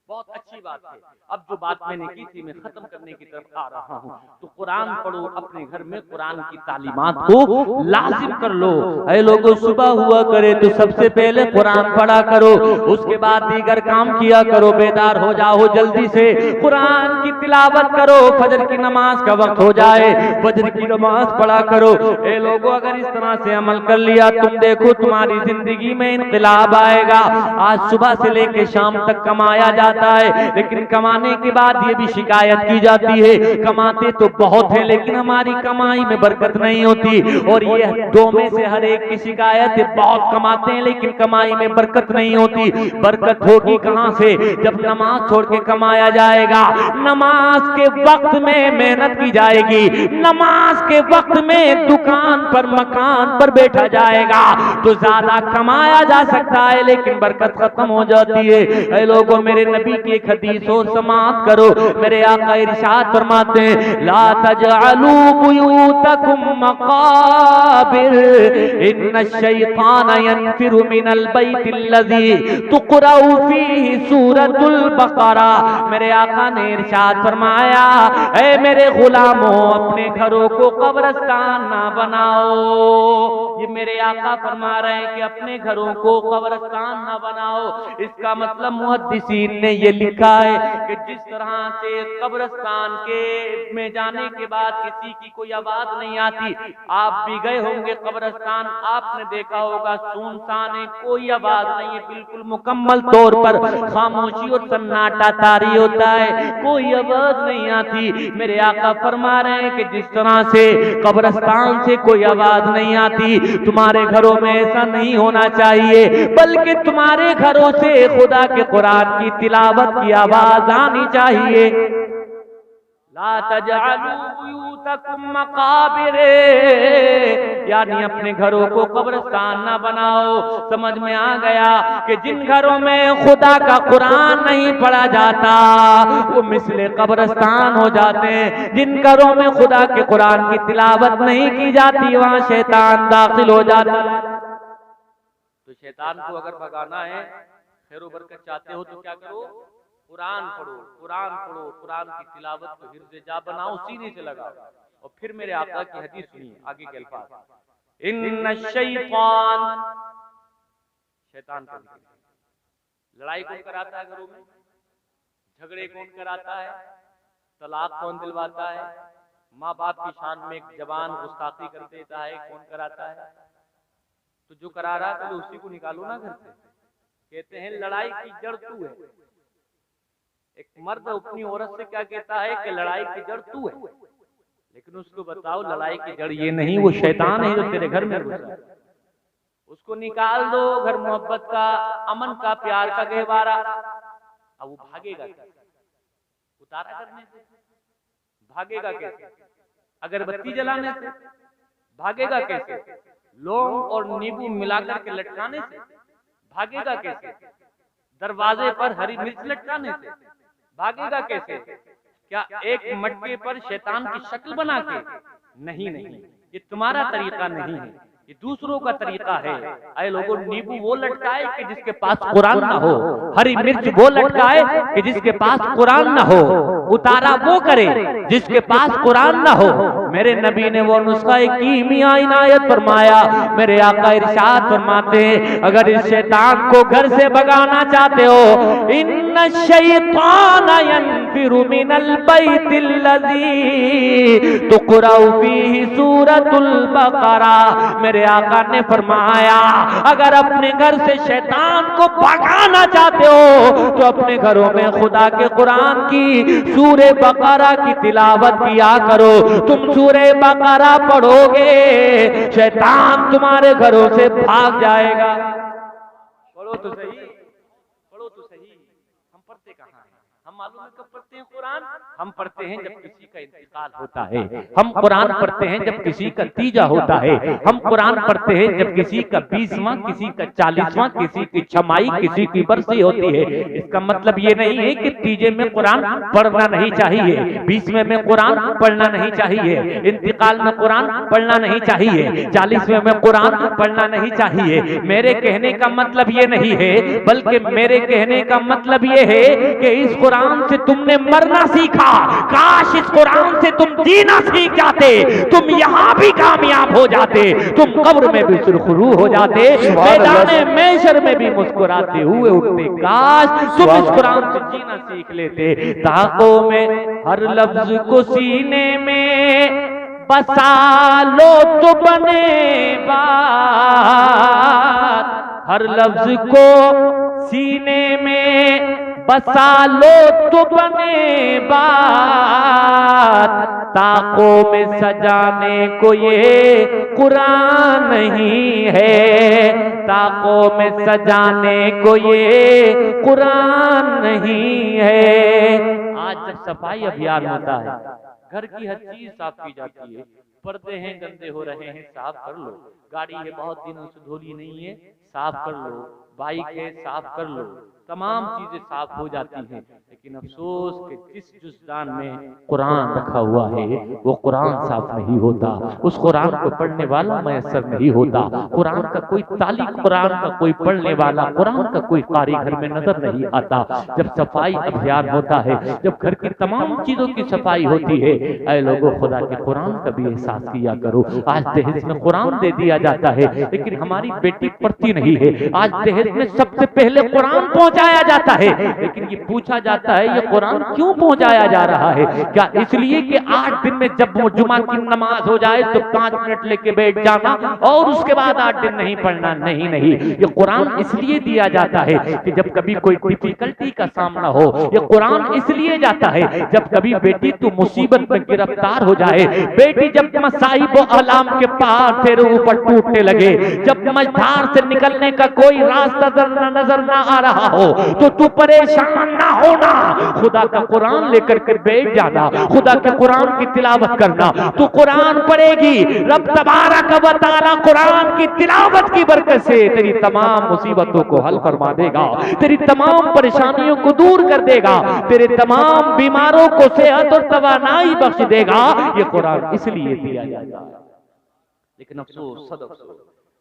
बहुत अच्छी बात है। अब जो बात मैंने की थी मैं खत्म करने की तरफ आ रहा हूँ। तो कुरान पढ़ो, अपने घर में कुरान की तालीमात को लाजिम कर लो। ऐ लोगों, सुबह हुआ करे तो सबसे पहले कुरान पढ़ा करो, उसके बाद दीगर काम किया करो। बेदार हो जाओ जल्दी से, कुरान की तिलावत करो। फजर की नमाज का वक्त हो जाए, फजर की नमाज पढ़ा करो। ऐ लोगों, अगर इस तरह से अमल कर लिया, तुम देखो तुम्हारी जिंदगी में इनकलाब आएगा। आज सुबह से लेके शाम तक कमाया जाता है, लेकिन कमाने के बाद ये भी शिकायत की जाती है, कमाते तो बहुत है लेकिन हमारी कमाई में बरकत नहीं होती। और ये 2 में से हर एक की शिकायत है, बहुत कमाते हैं लेकिन कमाई में बरकत नहीं होती। बरकत होगी कहां से? जब नमाज छोड़ के कमाया जाएगा, नमाज के वक्त में मेहनत की जाएगी, नमाज के वक्त में दुकान पर मकान पर बैठा जाएगा तो ज्यादा कमाया जा सकता है लेकिन बरकत खत्म हो जाती है। ऐ लोगों, मेरे नबी की एक हदीस और समाअत करो। मेरे आका इरशाद फरमाते हैं, ला तजअलू बुयूतकुम मकाबिर इन्न शैतान यनफिरु मिनल बैतिल्लज़ी तुक़रअु फीही सूरतुल बक़रा। मेरे आका ने इरशाद फरमाया, ऐ मेरे गुलामों, अपने घरों को कब्रिस्तान ना बनाओ। ये मेरे आका फरमा रहे हैं कि अपने घरों को कब्रिस्तान ना बनाओ। इसका मतलब मुहद्दिसीन ने ये लिखा है कि जिस तरह से कब्रिस्तान के में जाने के बाद किसी की कोई आवाज नहीं आती, आप भी गए होंगे कब्रिस्तान, आपने देखा होगा सुनसान है, कोई आवाज नहीं है, बिल्कुल मुकम्मल तौर पर खामोशी और सन्नाटा तारी होता है, कोई आवाज नहीं आती। मेरे आका फरमा रहे हैं कि जिस तरह से कब्रिस्तान से कोई आवाज नहीं आती, तुम्हारे घरों में ऐसा नहीं होना चाहिए, बल्कि तुम्हारे घरों से खुदा के कुरान की तिलावत की आवाज आनी चाहिए। ला तजअलू बुयूतकुम मकाबिर, यानी अपने घरों को कब्रिस्तान ना बनाओ। समझ में आ गया कि जिन घरों में खुदा का कुरान नहीं पढ़ा जाता वो मिसले कब्रिस्तान हो जाते हैं। जिन घरों में खुदा के कुरान की तिलावत नहीं की जाती वहां शैतान दाखिल हो जाता है। तो शैतान को अगर भगाना है, खैर बरकत चाहते हो तो क्या करो, कुरान पढ़ो, कुरान पढ़ो, कुरान की तिलावत को हिर्ज़े जा बनाओ, सीने से लगाओ। और फिर मेरे आका की हदीस सुनिए, आगे के अल्फाज, इन्ना शैतान, शैतान का लड़ाई कौन कराता है घरों में, झगड़े कौन कराता है, तलाक कौन दिलवाता है, माँ बाप की शान में एक जवान गुस्ताखी कर देता है, कौन कराता है? तो जो करा रहा है तो उसी को निकालो ना घर से। कहते हैं लड़ाई की जड़ तू है। एक मर्द अपनी औरत से क्या कहता है कि लड़ाई की जड़ तू है, लेकिन उसको बताओ लड़ाई की जड़ ये नहीं, वो शैतान है जो तेरे घर में घुसा है। उसको निकाल दो, घर मोहब्बत का, अमन का, प्यार का गहवारा। अब वो भागेगा कैसे? उतारा करने से भागेगा कैसे? अगरबत्ती जलाने से भागेगा कैसे? लौंग और नींबू मिलाकर के लटकाने से भागेगा कैसे? दरवाजे पर हरी मिर्च लटकाने से भागेगा कैसे? क्या एक मटके पर शैतान की शक्ल बना के? नहीं नहीं, ये तुम्हारा तरीका नहीं है, ये दूसरों का तरीका है। ऐ लोगों, नींबू वो लटकाए कि जिसके पास कुरान ना हो, हरी मिर्च वो लटकाए कि जिसके पास कुरान ना हो, उतारा वो करे जिसके पास कुरान ना हो। मेरे नबी ने वो नुस्खा कीमिया इनायत फरमाया। मेरे आका इरशाद फरमाते हैं, अगर इस शैतान को घर से भगाना चाहते हो, इन्ना शैतान यनफिरु मिनल बैतिल लज़ी तुक़रअ फीही सूरतुल बक़रा। मेरे आका ने फरमाया, अगर अपने घर से शैतान को भगाना चाहते हो तो अपने घरों में खुदा के कुरान की सूरे बकरा की तिलावत किया करो। तुम सूरे बकरा पढ़ोगे, शैतान तुम्हारे घरों से भाग जाएगा। पढ़ो तो सही, पढ़ो तो सही। हम पढ़ते कहाँ हैं? हम मालूम है कब पढ़ते हैं कुरान? हम पढ़ते हैं जब किसी का इंतकाल होता है। हम कुरान पढ़ते हैं जब किसी का तीजा होता है। हम कुरान पढ़ते हैं जब किसी का 20वां, किसी का 40वां, किसी की छमाई, किसी की बरसी होती है। इसका मतलब ये नहीं है कि तीजे में कुरान पढ़ना नहीं चाहिए, 20वें में कुरान पढ़ना नहीं चाहिए, इंतकाल में कुरान पढ़ना नहीं चाहिए, 40वें में कुरान पढ़ना नहीं चाहिए। मेरे कहने का मतलब ये नहीं है, बल्कि मेरे कहने का मतलब ये है कि इस कुरान से तुमने मरना सीखा। काश इस कुरान से तुम जीना सीख जाते, तुम यहाँ भी कामयाब हो जाते, तुम कब्र में भी सुरखरू हो जाते, मैदाने महशर में भी मुस्कुराते हुए उठते। काश तुम इस कुरान से जीना सीख लेते। ताकों में हर लफ्ज को सीने में बसा लो तो बने बात, हर लफ्ज को सीने में बसा लो तो बने बात। ताकों में सजाने को ये कुरान नहीं है, ताकों में सजाने को ये कुरान नहीं है। आज जब सफाई अभियान होता है, घर की हर चीज साफ की जाती है, पर्दे हैं गंदे हो रहे हैं, साफ कर लो। गाड़ी है बहुत दिनों से धोली नहीं है, साफ कर लो। बाइक है, साफ कर लो। तमाम चीजें साफ हो जाती हैं, लेकिन अफसोस कि जिस जुज़दान में कुरान रखा हुआ है वो कुरान साफ नहीं होता, उस कुरान को पढ़ने वाला मैसर नहीं होता, कुरान का कोई ताली, कुरान का कोई पढ़ने वाला, कुरान का कोई कारी घर में नजर नहीं आता। जब सफाई अभियान होता है, जब घर की तमाम चीजों की सफाई होती है, ऐ लोगों खुदा के कुरान का भी एहसास किया करो। आज दहेज में कुरान दे दिया जाता है, लेकिन हमारी बेटी पढ़ती नहीं है। आज दहेज में सबसे पहले कुरान पहुंचा पहुंचाया जाता है, लेकिन ये पूछा जाता है ये कुरान क्यों पहुंचाया जा रहा है? क्या इसलिए कि 8 दिन में जब वो जुमा की नमाज हो जाए तो 5 मिनट लेके बैठ जाना और उसके बाद 8 दिन नहीं पढ़ना? नहीं नहीं, ये कुरान इसलिए दिया जाता है कि जब कभी कोई डिफिकल्टी का सामना हो। ये कुरान इसलिए जाता है जब कभी बेटी तू मुसीबत में गिरफ्तार हो जाए, बेटी जब मसाइब व आलाम के पहाड़ तेरे ऊपर टूटने लगे, जब मझधार से निकलने का कोई रास्ता नजर ना आ रहा हो, तो तू परेशान ना होना, खुदा का कुरान लेकर के बैठ जाना, खुदा के कुरान की तिलावत करना। तू कुरान पढ़ेगी, रब तबारक व तआला कुरान की तिलावत की बरकत से तेरी तमाम मुसीबतों को हल फरमा देगा, तेरी तमाम परेशानियों को दूर कर देगा, तेरे तमाम बीमारों को सेहत और तवानाई बख्श देगा। ये कुरान इसलिए दिया जाता है। लेकिन अफसोस, सद अफसोस,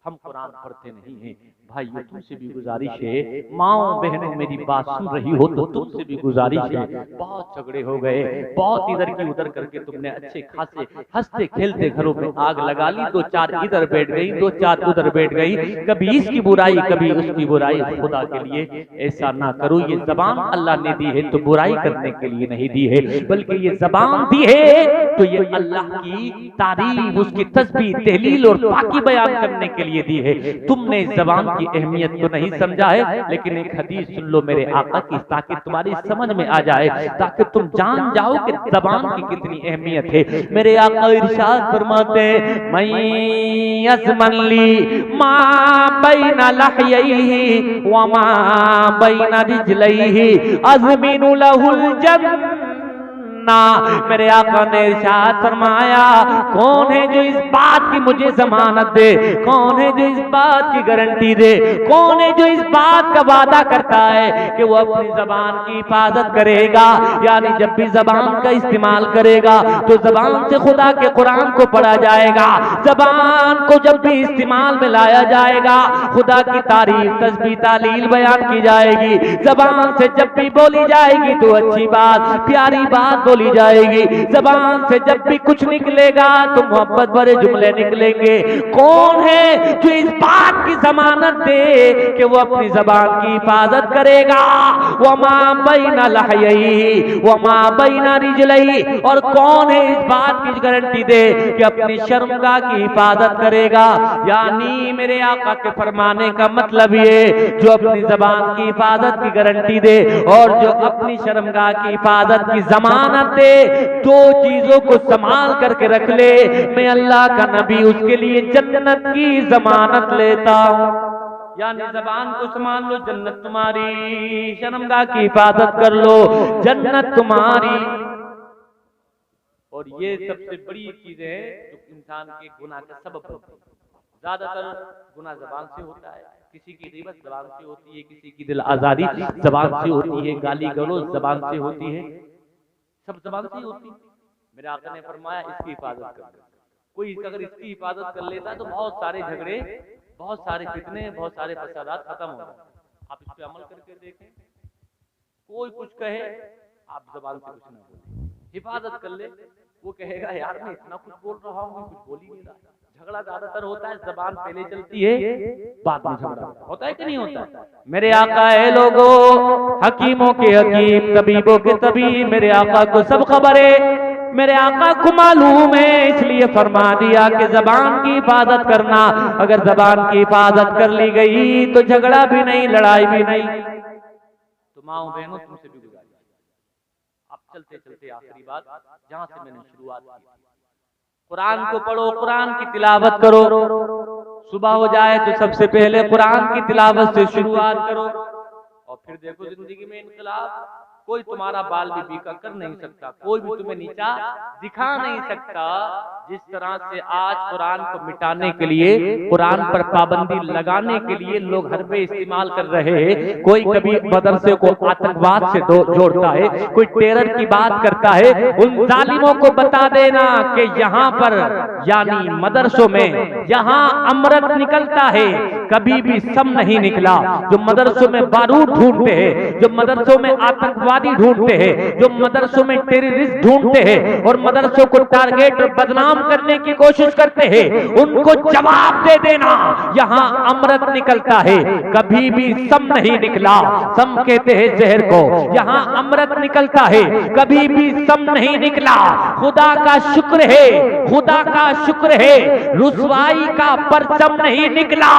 हम कुरान पढ़ते नहीं हैं। भाइयों, तुमसे भी गुजारिश है, माओ बहनों मेरी बात सुन रही हो तो तुमसे भी गुजारिश है, बहुत झगड़े हो गए, बहुत इधर की उधर करके तुमने अच्छे खासे हंसते खेलते घरों में आग लगा ली, 2-4 इधर बैठ गई, 2-4 उधर बैठ गई, कभी इसकी बुराई कभी उसकी बुराई। खुदा के लिए ऐसा ना करो। ये जबान अल्लाह ने दी है तो बुराई करने के लिए नहीं दी है, बल्कि ये जबान दी है तो ये अल्लाह की तारीफ, उसकी तस्बीह, तहलील और पाकी बयान करने के लिए दी है। तुमने जबान की अहमियत को नहीं समझा है, लेकिन एक हदीस सुन लो मेरे आका की, ताकि तुम्हारी समझ में आ जाए, ताकि तुम जान जाओ कि जबान की कितनी अहमियत है। मेरे आका इरशाद फरमाते हैं, मैं यज़मली मा बैना लहयैहि व मा बैना रिजलैहि अज़मिनु लहुल जन्नह। मेरे आका ने इरशाद फरमाया, कौन है जो इस बात की मुझे जमानत दे, कौन है जो इस बात की गारंटी दे, कौन है जो इस बात का वादा करता है कि वो अपनी जबान की हिफाजत करेगा, यानी जब भी जबान का इस्तेमाल करेगा तो जबान से खुदा के कुरान को पढ़ा जाएगा, जबान को जब भी इस्तेमाल में लाया जाएगा खुदा की तारीफ, तस्बीह, तालील बयान की जाएगी, जबान से जब भी बोली जाएगी तो अच्छी बात, प्यारी बात बोली जाएगी, जबान से जब भी कुछ निकलेगा तो मोहब्बत भरे जुमले निकलेंगे। कौन है जो इस बात की जमानत दे कि वो अपनी जबान की हिफाजत करेगा? वमा बैना लहयैहि वमा बैना रिजलैहि, और कौन है इस बात की गारंटी दे कि अपनी शर्मगाह की हिफाजत करेगा? यानी मेरे आका के फरमाने का मतलब ये, जो अपनी जबान की हिफाजत की गारंटी दे और जो अपनी शर्मगाह की हिफाजत की जमानत दे, 2 चीजों को संभाल करके रख ले, मैं अल्लाह का नबी उसके लिए जन्नत की जमानत लेता हूं। यानी जबान को संभाल लो, जन्नत तुम्हारी, शर्मगाह की हिफाजत कर लो, जन्नत तुम्हारी। और ये सबसे बड़ी चीज है जो इंसान के गुनाह का सबब होती है। ज्यादातर गुनाह जबान से होता है, किसी की ग़ीबत जबान से होती है, किसी की दिल आजादी जबान से होती है, गाली गलौज जबान से होती है, सब जबान से होती है। मेरे आका ने फरमाया इसकी हिफाजत कर, कोई अगर इसकी हिफाजत कर लेता तो बहुत सारे झगड़े, बहुत सारे फितने, बहुत सारे फसादात खत्म हो जाते। आप इस पे अमल करके देखें, कोई कुछ कहे आप जबान से कुछ ना बोले, हिफाजत कर ले, वो कहेगा यार मैं इतना कुछ बोल रहा हूँ, कुछ बोल ही नहीं रहा। झगड़ा ज्यादातर होता है, जबान पहले चलती है, बाद में झगड़ा होता है कि नहीं होता? मेरे आका है लोगों, हकीमों के हकीम, तबीबों के तबीब, मेरे आका को सब खबर है, मेरे आका को मालूम है, इसलिए फरमा दिया कि जबान की हिफाजत करना। अगर जबान की हिफाजत कर ली गई तो झगड़ा भी नहीं, लड़ाई भी नहीं। तो माओ बहनों, तुमसे भी गुजारिश, अब चलते चलते आखिरी बात जहां से मैंने शुरुआत की, कुरान को पढ़ो, कुरान की तिलावत करो। सुबह हो जाए तो सबसे पहले कुरान की तिलावत से शुरुआत करो, और फिर देखो जिंदगी में इनकलाब। कोई तुम्हारा बाल भी बीका कर नहीं सकता, कोई भी तुम्हें नीचा दिखा नहीं सकता। जिस तरह से आज कुरान को मिटाने के लिए, कुरान पर पाबंदी लगाने के लिए लोग हरबे इस्तेमाल कर रहे हैं। कोई कभी मदरसे को आतंकवाद से जोड़ता है, कोई टेरर की बात करता है। उन जालिमों को बता देना कि यहाँ पर यानी मदरसों में यहाँ अमृत निकलता है, कभी भी सम नहीं निकला। जो मदरसों में बारूद ढूंढते हैं, जो मदरसों में आतंकवाद आतंकवादी ढूंढते हैं, जो मदरसों में टेररिस्ट ढूंढते हैं और मदरसों को टारगेट और बदनाम करने की कोशिश करते हैं, उनको जवाब दे देना। यहाँ अमृत निकलता है, कभी भी सम नहीं निकला। सम कहते हैं जहर को, यहाँ अमृत निकलता है, कभी भी सम नहीं निकला। खुदा का शुक्र है, खुदा का शुक्र है, रुसवाई का परचम नहीं निकला।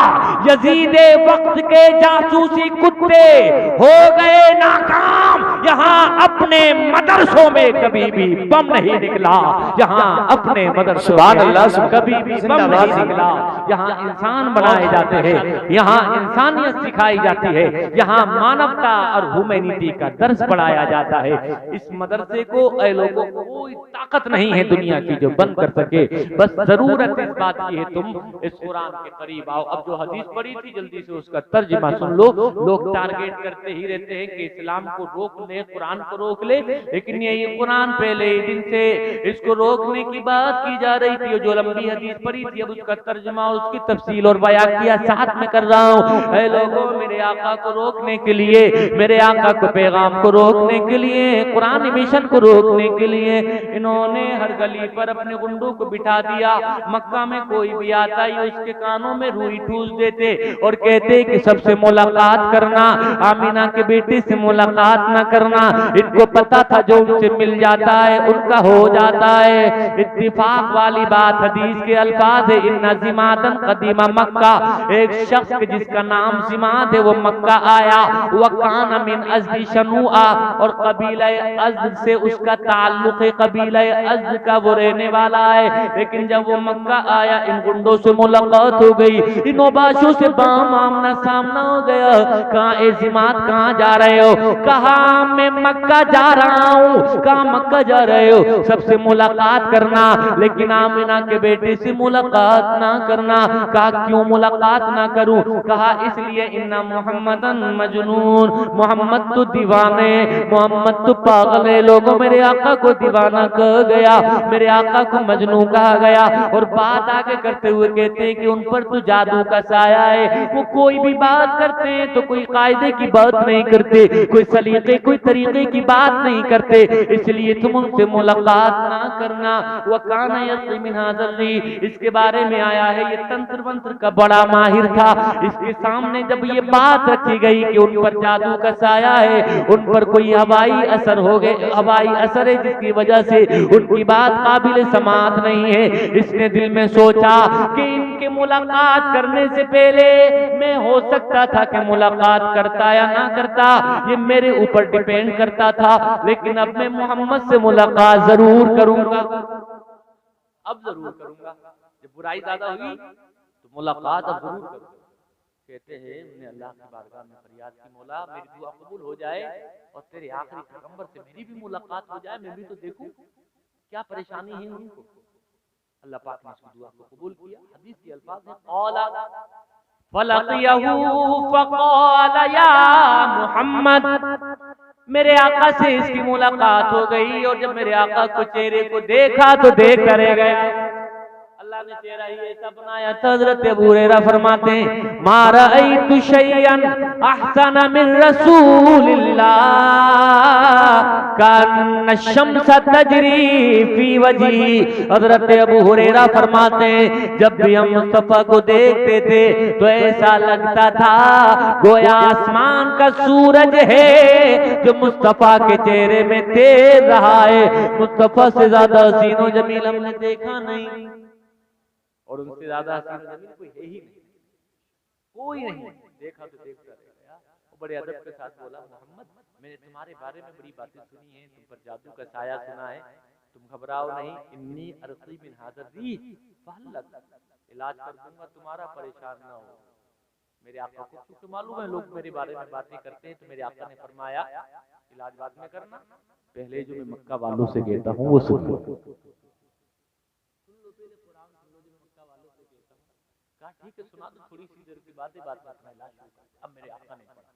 यजीदे वक्त के जासूसी कुत्ते हो गए नाकाम। यहाँ अपने मदरसों में कभी भी बम नहीं निकला। यहाँ अपने मदरसों में कभी भी बम नहीं निकला। यहाँ इंसान बनाए जाते हैं, यहाँ इंसानियत सिखाई जाती है, यहाँ मानवता और ह्यूमैनिटी का दर्स पढ़ाया जाता है। इस मदरसे को लोगों को कोई ताकत नहीं है दुनिया की जो बंद कर सके। बस जरूरत इस बात की है तुम इस कुरान के करीब आओ। अब जो हदीस पढ़ी थी जल्दी से उसका तर्जुमा सुन लो। लोग टारगेट करते ही रहते हैं कि इस्लाम को रोक ले, कुरान को रोक ले, लेकिन ये कुरान पहले दिन से इसको रोकने की बात की जा रही थी। जो लंबी हदीस पढ़ी थी अब उसका तर्जुमा और उसकी तफसील और बयां किया साथ में कर रहा हूँ। ऐ लोगों, मेरे आका को रोकने के लिए, मेरे आका को पैगाम को रोकने के लिए, कुरान मिशन को रोकने के लिए इन्होंने हर गली पर अपने गुंडों को बिठा दिया। मक्का में कोई भी आता ही उसके कानों में रुई ठूस देते और कहते कि सबसे मुलाकात करना, आमीना के बेटे से मुलाकात ना करना। इनको पता था जो उनसे मिल जाता है उनका हो जाता है। इत्तिफाक वाली बात हदीस के अल्फाज है, इन्ना जिमादन कदीमा मक्का। एक शख्स जिसका नाम जिमाद है वो मक्का आया। वकान मिन अज़्द शनुआ, और कबीला अज़्द से उसका ताल्लुक है, कबीला अज़्द का वो रहने वाला है। लेकिन जब वो मक्का आया इन गुंडों से मुलाकात हो गई, इन ओबाशों से आमना सामना हो गया। कहाँ ए जिमाद, कहाँ जा रहे हो? कहा मैं मक्का जा रहा हूँ। कहाँ मक्का जा रहे हो? सबसे मुलाकात करना, लेकिन आमिना के बेटे से मुलाकात ना करना। कहा क्यों मुलाकात ना करूं? कहा इसलिए इन्ना मोहम्मदन मजनून, मोहम्मद तो दीवाने, मोहम्मद तो पागल है। लोगों, मेरे आका को दीवाना कहा गया, मेरे आका को मजनू कहा गया। और बात आगे करते हुए कहते हैं कि उन पर तो जादू का साया है। वो कोई भी बात करते हैं तो कोई कायदे की बात नहीं करते, कोई सलीके कोई तरीके की बात नहीं करते, इसलिए तुम उनसे मुलाकात ना करना। वह काना यस्मिन हाज़री, इसके बारे में आया है ये तंत्र मंत्र का बड़ा माहिर था। इसके सामने जब ये बात रखी गई कि उन पर जादू का साया है, उन पर कोई हवाई असर हो गए, हवाई असर है जिसकी वजह से उनकी बात काबिल समात नहीं है, इसने दिल में सोचा कि इनके मुलाकात करने से पहले मैं हो सकता था कि मुलाकात करता या ना करता, ये मेरे ऊपर डिपेंड करता था। लेकिन अब मैं मोहम्मद से मुलाकात जरूर करूंगा, अब जरूर करूंगा। जब बुराई ज्यादा हुई तो मुलाकात अब जरूर करूंगा। कहते हैं मैंने अल्लाह की बारगाह में फरियाद की, मौला मेरी दुआ कबूल हो जाए और तेरे आखिरी पैगंबर से मेरी भी मुलाकात हो जाए, मैं भी तो देखूं क्या परेशानी है उनको। अल्लाह पाक ने उसकी दुआ को कबूल किया। हदीस के अल्फाज हैं, क़ाला फलक़ियहू फ़क़ाल या मुहम्मद, मेरे आका से इसकी मुलाकात हो गई और जब मेरे आका को चेहरे को देखा तो देख कर रह गया। अल्लाह ने चेहरा ही ऐसा बनाया था। हज़रत अबू हुरैरा फरमाते हैं, मा रअयतु शयअन अहसन मिन रसूलिल्लाह कान शम्स तजरी फी वजही। हज़रत अबू हुरैरा फरमाते हैं, जब भी हम मुस्तफा को देखते थे तो ऐसा लगता था गोया आसमान का सूरज है जो मुस्तफा के चेहरे में तेज रहा है। मुस्तफा से ज्यादा हसीन व जमील हमने देखा नहीं, और उनसे ज्यादा हसीन जमील कोई है ही नहीं, कोई नहीं। देखा तो देखता रह गया। वो बड़े अदब के साथ बोला, मोहम्मद मैंने तुम्हारे बारे में बड़ी बातें सुनी हैं, तुम पर जादू का साया सुना है, तुम घबराओ नहीं। इन्नी अर्क़ी मिन हाज़री फहलक, इलाज कर दूंगा तुम्हारा, परेशान ना हो। मेरे आका को क्योंकि मालूम है लोग मेरे बारे में बातें करते हैं, तो मेरे आका ने फरमाया इलाज बाद में करना, पहले जो मैं मक्का वालों से कहता हूँ वो सुन लो। ठीक है सुना दो, थोड़ी सी देर की बात अपना इलाज शुरू कर। अब मेरे आका ने फरमाया,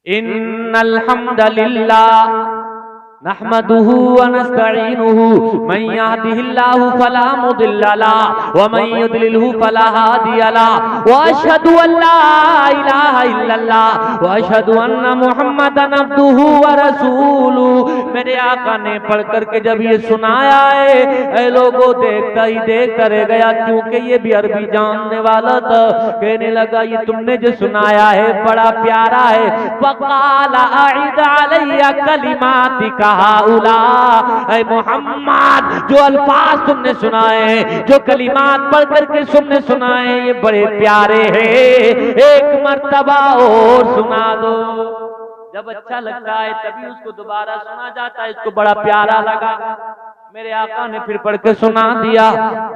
इन्नल हम्दलिल्लाह नहमदुहु व नस्तईनुहु मन यहदिहिल्लाहु फला मुदिल्ल लहु व मन युद्लिलहु फला हादिय लहु व अशहदु अल्ला इलाहा इल्लल्लाह व अशहदु अन्ना मुहम्मदन अब्दुहु व रसूलुहु। मेरे आका ने पढ़ करके जब ये सुनाया है, ऐ लोगों देखता ही देखता रह गया, क्योंकि ये भी अरबी जानने वाला था। कहने लगा ये तुमने जो सुनाया है बड़ा प्यारा है। फ़क़ाल अईद अलैया कलिमातिका हाउला, ऐ मोहम्मद जो अल्फाज तुमने सुनाए, जो कलिमात पढ़ करके तुमने सुनाए, ये बड़े प्यारे हैं, एक मर्तबा और सुना दो। जब अच्छा लगता है तभी उसको दोबारा सुना जाता है। इसको बड़ा प्यारा लगा, मेरे आका ने फिर पढ़ के सुना दिया,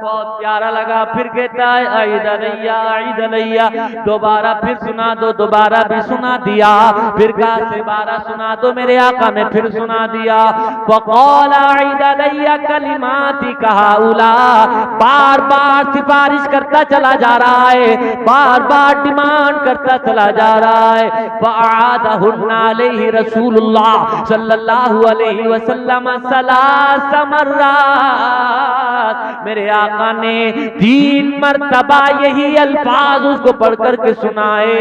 बहुत प्यारा लगा। फिर कहता है ईद अलैया, दोबारा फिर सुना दो, दोबारा भी सुना दिया। फिर कहा से 12 सुना दो, मेरे आका ने फिर सुना दिया। फ़क़ाल ईद अलैया कलिमातिका हाउला, बार बार सिफारिश करता चला जा रहा है, बार बार डिमांड करता चला जा रहा है। फ़अआदहुन्ना अलैहि रसूलुल्लाह सल्लल्लाहु अलैहि वसल्लम सलास मेरे आका ने 3 मर्तबा यही अल्फाज उसको पढ़ करके सुनाए।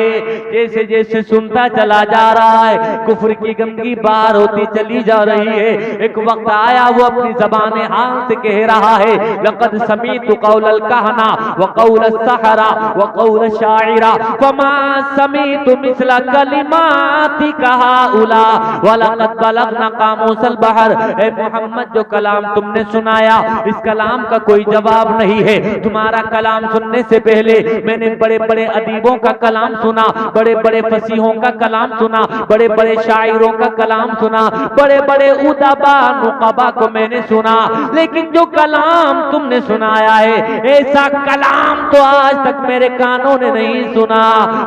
जैसे जैसे सुनता चला जा रहा है, कुफ्र की गंदगी बाहर होती चली जा रही है। एक वक्त आया वो अपनी ज़बान हाल से कह रहा है, लक़द समीतु क़ौलल कहना व क़ौलस सहरा व क़ौल शाइरा फमा समीतु मिस्ल कलिमातिका हाउला व लक़द बलगना क़ामूसल बहर। ए मोहम्मद जो कलाम तुमने सुनाया, इस कलाम का कोई जवाब नहीं है। तुम्हारा कलाम सुनने से पहले मैंने बड़े बड़े अदीबों का कलाम सुना, बड़े बड़े फसीहों का कलाम सुना, बड़े बड़े शायरों का कलाम सुना, बड़े बड़े उदबा नुकबा को मैंने सुना, लेकिन जो कलाम तुमने सुनाया है, ऐसा कलाम तो आज तक मेरे कानों ने नहीं सुना।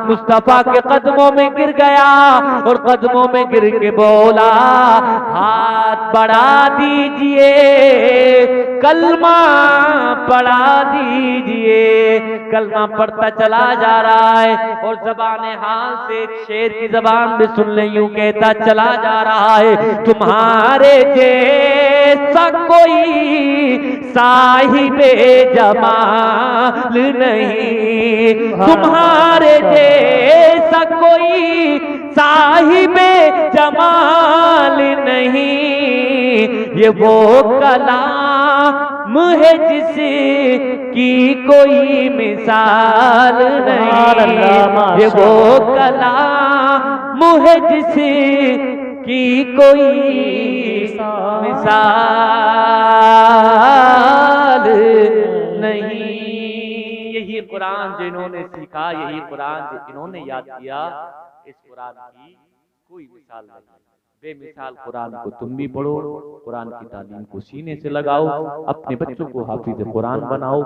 मुस्तफा के कदमों में गिर गया और कदमों में गिर के बोला, हाथ बढ़ा दीजिए, कलमा पढ़ा दीजिए। कलमा पढ़ता चला जा रहा है और ज़बाने हाल से एक शेर की ज़बान भी सुन ले, यूं कहता चला जा रहा है, तुम्हारे जैसा कोई साहिबे जमाल नहीं, तुम्हारे जैसा कोई साहिबे जमाल नहीं, ये वो कलाम है जिसकी कोई मिसाल नहीं, ये वो कलाम है जिसकी कोई मिसाल नहीं। यही कुरान जो इन्होंने सीखा, यही कुरान जो इन्होंने याद किया, इस कुरान की कोई मिसाल नहीं। बेमिसाल कुरान को तुम भी पढ़ो, कुरान की तालीम को सीने से लगाओ, अपने बच्चों को हाफिज कुरान बनाओ।